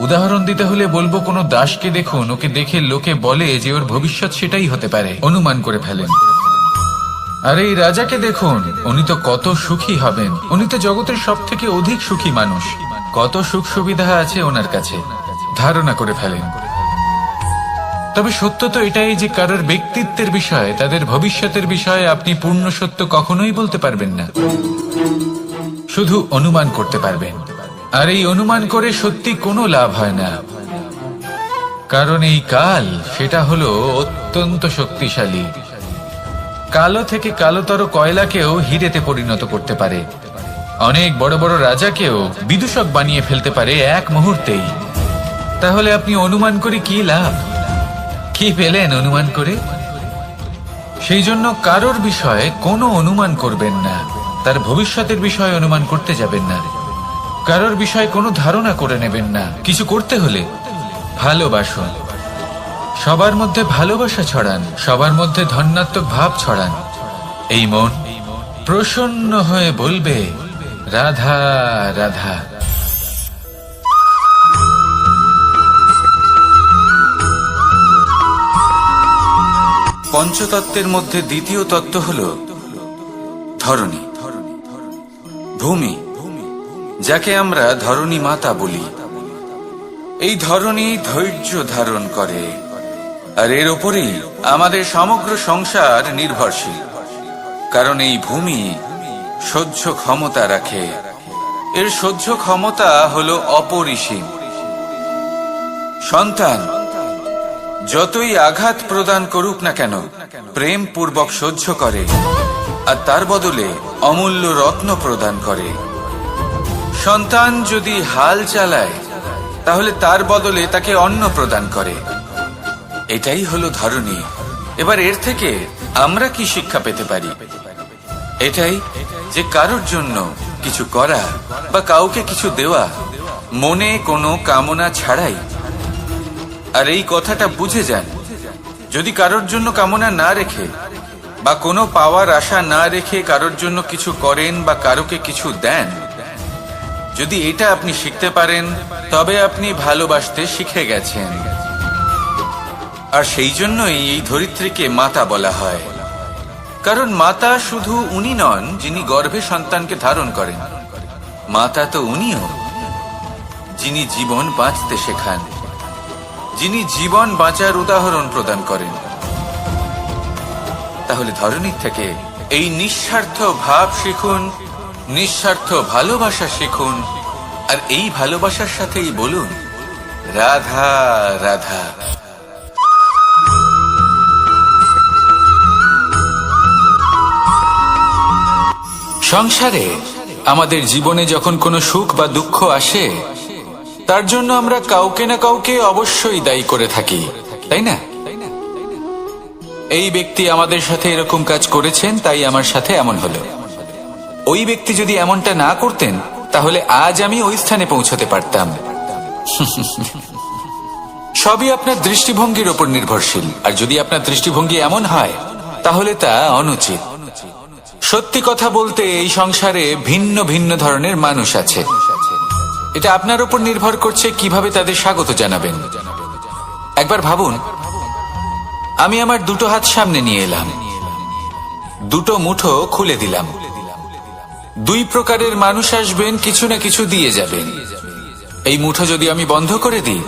উদাহরণ দিতে হলে বলবো, কোনো দাসকে দেখুন, ওকে দেখে লোকে বলে যে ওর ভবিষ্যৎ সেটাই হতে পারে, অনুমান করে ফেলেন। আর এই রাজাকে দেখুন, উনি তো কত সুখী হবেন, উনি তো জগতের সব থেকে অধিক সুখী মানুষ, কত সুখ সুবিধা আছে ওনার কাছে, ধারণা করে ফেলেন। তবে সত্য তো এটাই যে কারোর ব্যক্তিত্বের বিষয়ে, তাদের ভবিষ্যতের বিষয়ে আপনি পূর্ণ সত্য কখনোই বলতে পারবেন না, শুধু অনুমান করতে পারবেন। আর এই অনুমান করে সত্যি কোনো লাভ হয় না, কারণ এই কাল সেটা হলো অত্যন্ত শক্তিশালী। কালো থেকে কালোতর কয়লাকেও হিরেতে পরিণত করতে পারে, অনেক বড় বড় রাজাকেও বিদূষক বানিয়ে ফেলতে পারে এক মুহূর্তেই। তাহলে আপনি অনুমান করে কি লাভ? কি পেলেন অনুমান করে? সেই জন্য কারোর বিষয়ে কোনো অনুমান করবেন না, তার ভবিষ্যতের বিষয়ে অনুমান করতে যাবেন না, কারোর বিষয়ে কোনো ধারণা করে নেবেন না। কিছু করতে হলে ভালোবাসুন, সবার মধ্যে ভালোবাসা ছড়ান, সবার মধ্যে ধন্যাত্মক ভাব ছড়ান। এই মন প্রসন্ন হয়ে বলবে, রাধা রাধা। পঞ্চতত্ত্বের মধ্যে দ্বিতীয় তত্ত্ব হল ধরণী, ভূমি, যাকে আমরা ধরণী মাতা বলি। এই ধরণী ধৈর্য ধারণ করে, আর এর উপরেই আমাদের সমগ্র সংসার নির্ভরশীল। কারণ এই ভূমি সহ্য ক্ষমতা রাখে, এর সহ্য ক্ষমতা হলো অপরিসীম। সন্তান যতই আঘাত প্রদান করুক না কেন, প্রেম পূর্বক সহ্য করে, আর তার বদলে অমূল্য রত্ন প্রদান করে। সন্তান যদি হাল চালায়, তাহলে তার বদলে তাকে অন্ন প্রদান করে। এটাই হলো ধরণী। এবার এর থেকে আমরা কি শিক্ষা পেতে পারি? এটাই যে কারোর জন্য কিছু করা বা কাউকে কিছু দেওয়া মনে কোনো কামনা ছাড়াই। আর এই কথাটা বুঝে যান, যদি কারোর জন্য কামনা না রেখে বা কোনো পাওয়ার আশা না রেখে কারোর জন্য কিছু করেন বা কারোকে কিছু দেন, যদি এটা আপনি শিখতে পারেন তবে আপনি ভালোবাসতে শিখে গেছেন। আর সেই জন্যই এই ধরিত্রীকে মাতা বলা হয়, কারণ মাতা শুধু উনি নন যিনি গর্ভে সন্তানকে ধারণ করেন, মাতা তো উনিও যিনি জীবন বাঁচতে শেখান, যিনি জীবন বাঁচার উদাহরণ প্রদান করেন। তাহলে ধরনীর থেকে এই নিঃস্বার্থ ভাব শিখুন, নিঃস্বার্থ ভালোবাসা শিখুন, আর এই ভালোবাসার সাথেই বলুন রাধা রাধা। সংসারে আমাদের জীবনে যখন কোনো সুখ বা দুঃখ আসে, তার জন্য আমরা কাউকে না কাউকে অবশ্যই দায়ী করে থাকি, তাই না? এই ব্যক্তি আমাদের সাথে এরকম কাজ করেছেন, তাই আমার সাথে এমন হলো। ওই ব্যক্তি যদি এমনটা না করতেন তাহলে আজ আমি ওই স্থানে পৌঁছতে পারতাম। সবই আপনার দৃষ্টিভঙ্গির ওপর নির্ভরশীল, আর যদি আপনার দৃষ্টিভঙ্গি এমন হয় তাহলে তা অনুচিত। সত্যি কথা বলতে এই সংসারে ভিন্ন ভিন্ন ধরনের মানুষ আছে। এটা আপনার উপর নির্ভর করছে কিভাবে তাদের স্বাগত জানাবেন। একবার ভাবুন, আমি আমার দুটো হাত সামনে নিয়ে এলাম, দুটো মুঠো খুলে দিলাম। দুই প্রকারের মানুষ আসবেন, কিছু না কিছু দিয়ে যাবেন। এই মুঠো যদি আমি বন্ধ করে দিই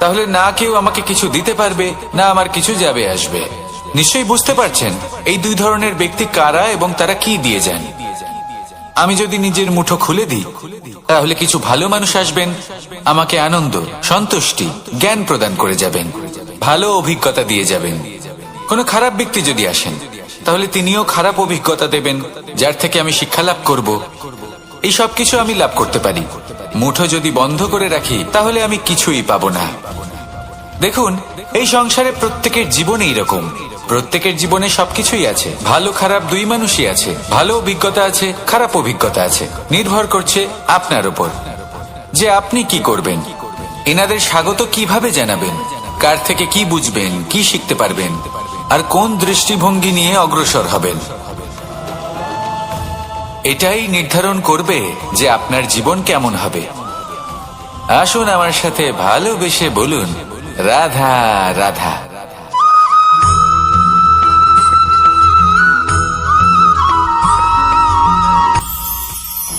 তাহলে না কেউ আমাকে কিছু দিতে পারবে, না আমার কিছু যাবে আসবে। নিশ্চয়ই বুঝতে পারছেন এই দুই ধরনের ব্যক্তি কারা এবং তারা কি দিয়ে যান। আমি যদি নিজের মুঠো খুলে দিই তাহলে কিছু ভালো মানুষ আসবেন, আমাকে আনন্দ, সন্তুষ্টি, জ্ঞান প্রদান করে যাবেন, ভালো অভিজ্ঞতা দিয়ে যাবেন। কোনো খারাপ ব্যক্তি যদি আসেন তাহলে তিনিও খারাপ অভিজ্ঞতা দেবেন, যার থেকে আমি শিক্ষা লাভ করব। এই সব কিছু আমি লাভ করতে পারি। মুঠো যদি বন্ধ করে রাখি তাহলে আমি কিছুই পাবো না। দেখুন, এই সংসারে প্রত্যেকের জীবনে এরকম, প্রত্যেকের জীবনে সবকিছুই আছে, ভালো খারাপ দুই মানুষই আছে, ভালো অভিজ্ঞতা আছে, খারাপ অভিজ্ঞতা আছে। নির্ভর করছে আপনার উপর যে আপনি কি করবেন, এনাদের স্বাগত কিভাবে জানাবেন, কার থেকে কি বুঝবেন, কি শিখতে পারবেন, আর কোন দৃষ্টিভঙ্গি নিয়ে অগ্রসর হবেন। এটাই নির্ধারণ করবে যে আপনার জীবন কেমন হবে। আসুন আমার সাথে ভালোবেসে বলুন রাধা রাধা।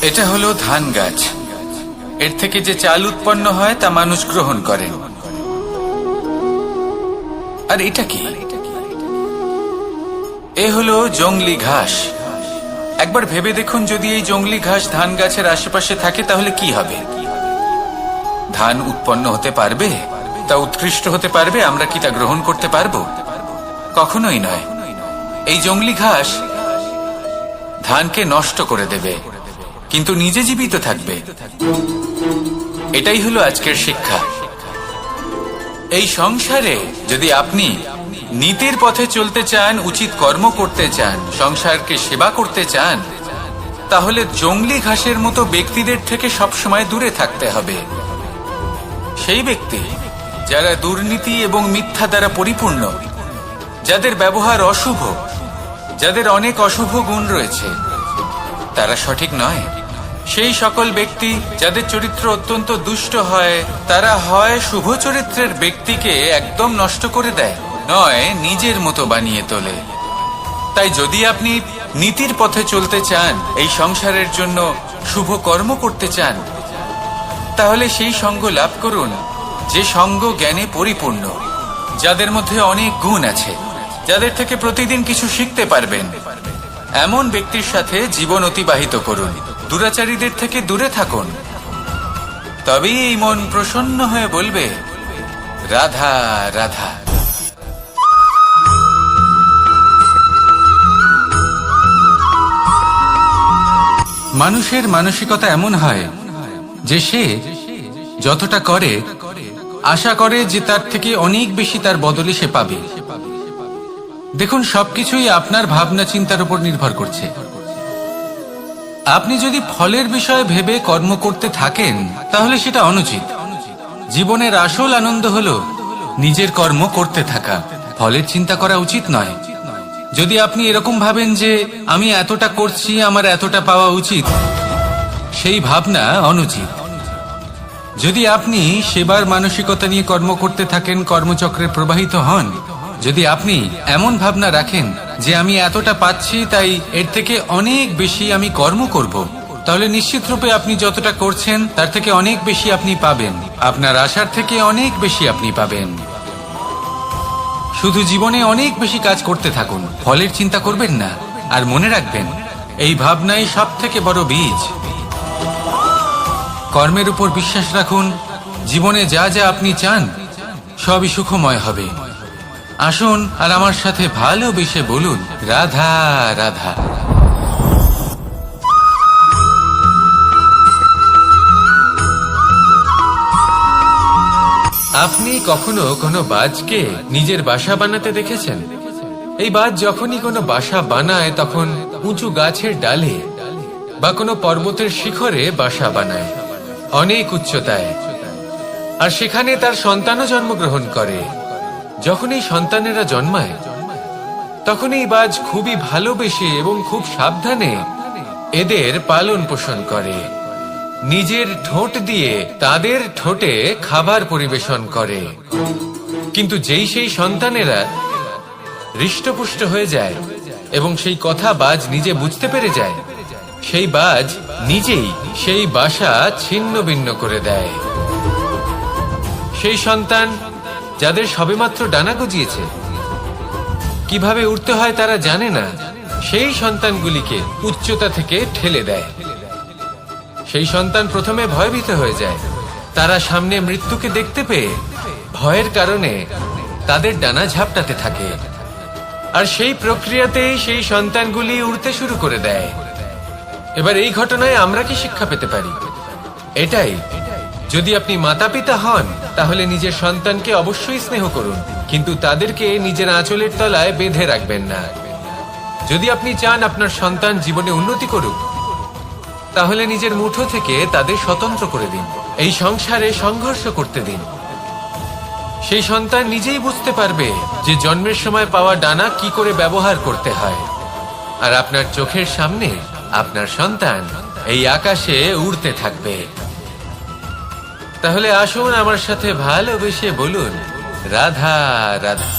এটা হলো ধান গাছ। এর থেকে যে চাল উৎপন্ন হয় তা মানুষ গ্রহণ করেন। আর এটা কি? এ হলো জংলি ঘাস। একবার ভেবে দেখুন, যদি এই জংলি ঘাস ধান গাছের আশেপাশে থাকে তাহলে কি হবে? ধান উৎপন্ন হতে পারবে? তা উৎকৃষ্ট হতে পারবে? আমরা কি তা গ্রহণ করতে পারবো? কখনোই নয়। এই জংলি ঘাস ধানকে নষ্ট করে দেবে, কিন্তু নিজে জীবিত থাকবে। এটাই হলো আজকের শিক্ষা। এই সংসারে যদি আপনি নীতির পথে চলতে চান, উচিত কর্ম করতে চান, সংসারকে সেবা করতে চান, তাহলে জংলি ঘাসের মতো ব্যক্তিদের থেকে সবসময় দূরে থাকতে হবে। সেই ব্যক্তি যারা দুর্নীতি এবং মিথ্যা দ্বারা পরিপূর্ণ, যাদের ব্যবহার অশুভ, যাদের অনেক অশুভ গুণ রয়েছে, তারা সঠিক নয়। সেই সকল ব্যক্তি যাদের চরিত্র অত্যন্ত দুষ্ট হয়, তারা হয় শুভ চরিত্রের ব্যক্তিকে একদম নষ্ট করে দেয়, নয় নিজের মতো বানিয়ে তোলে। তাই যদি আপনি নীতির পথে চলতে চান, এই সংসারের জন্য শুভ কর্ম করতে চান, তাহলে সেই সঙ্গ লাভ করুন যে সঙ্গ জ্ঞানে পরিপূর্ণ, যাদের মধ্যে অনেক গুণ আছে, যাদের থেকে প্রতিদিন কিছু শিখতে পারবেন। এমন ব্যক্তির সাথে জীবন অতিবাহিত করুন। দুরাচারীদের থেকে দূরে থাকুন। তবেই এই মন প্রসন্ন হয়ে বলবে রাধা রাধা। মানুষের মানসিকতা এমন হয় যে সে যতটা করে আশা করে যে তার থেকে অনেক বেশি তার বদলে সে পাবে। দেখুন, সবকিছুই আপনার ভাবনা চিন্তার উপর নির্ভর করছে। আপনি যদি ফলের বিষয়ে ভেবে কর্ম করতে থাকেন তাহলে সেটা অনুচিত। জীবনের আসল আনন্দ হলো নিজের কর্ম করতে থাকা, ফলের চিন্তা করা উচিত নয়। যদি আপনি এরকম ভাবেন যে আমি এতটা করছি, আমার এতটা পাওয়া উচিত, সেই ভাবনা অনুচিত। যদি আপনি সেবার মানসিকতা নিয়ে কর্ম করতে থাকেন, কর্মচক্রে প্রবাহিত হন, যদি আপনি এমন ভাবনা রাখেন যে আমি এতটা পাচ্ছি তাই এর থেকে অনেক বেশি আমি কর্ম করব, তাহলে নিশ্চিত রূপে আপনি যতটা করছেন তার থেকে অনেক বেশি আপনি পাবেন, আপনার আশার থেকে অনেক বেশি আপনি পাবেন। শুধু জীবনে অনেক বেশি কাজ করতে থাকুন, ফলের চিন্তা করবেন না। আর মনে রাখবেন, এই ভাবনাই সব থেকে বড় বীজ। কর্মের উপর বিশ্বাস রাখুন, জীবনে যা যা আপনি চান সবই সুখময় হবে। আসুন আর আমার সাথে ভালোবেসে বলুন, রাধা রাধা। আপনি কখনো কোনো বাজকে নিজের বাসা বানাতে দেখেছেন? এই বাজ যখনই কোনো বাসা বানায় তখন উঁচু গাছের ডালে বা কোনো পর্বতের শিখরে বাসা বানায়, অনেক উচ্চতায়। আর সেখানে তার সন্তানও জন্মগ্রহণ করে। যখন এই সন্তানেরা জন্মায় তখন এই বাজ খুবই ভালোবেসে এবং খুব সাবধানে এদের পালন পোষণ করে। নিজের ঠোঁট দিয়ে তাদের ঠোঁটে খাবার পরিবেশন করে। কিন্তু যেই সেই সন্তানেরা হৃষ্টপুষ্ট হয়ে যায় এবং সেই কথা বাজ নিজে বুঝতে পেরে যায়, সেই বাজ নিজেই সেই বাসা ছিন্ন ভিন্ন করে দেয়। সেই সন্তান যাদের সবেমাত্র ডানা গজিয়েছে, কিভাবে উঠতে হয় তারা জানে না, সেই সন্তানগুলিকে উচ্চতা থেকে ঠেলে দেয়। সেই সন্তান প্রথমে ভয়ভীত হয়ে যায়। তারা সামনে মৃত্যুকে দেখতে পেয়ে ভয়ের কারণে তাদের ডানা ঝাপটাতে থাকে। আর সেই প্রক্রিয়াতেই সেই সন্তানগুলি উড়তে শুরু করে দেয়। এবার এই ঘটনায় আমরা কি শিক্ষা পেতে পারি? এটাই, যদি আপনি মাতা পিতা হন তাহলে নিজের সন্তানকে অবশ্যই স্নেহ করুন, কিন্তু তাদেরকে নিজের আঁচলের তলায় বেঁধে রাখবেন না। যদি আপনি চান আপনার সন্তান জীবনে উন্নতি করুক, তাহলে নিজের মুঠো থেকে তাদের স্বতন্ত্র করে দিন। এই সংসারে সংঘর্ষ করতে দিন। সেই সন্তান নিজেই বুঝতে পারবে যে জন্মের সময় পাওয়া ডানা কি করে ব্যবহার করতে হয়। আর আপনার চোখের সামনে আপনার সন্তান এই আকাশে উড়তে থাকবে। তাহলে আসুন আমার সাথে ভালোবেসে বলুন, রাধা রাধা।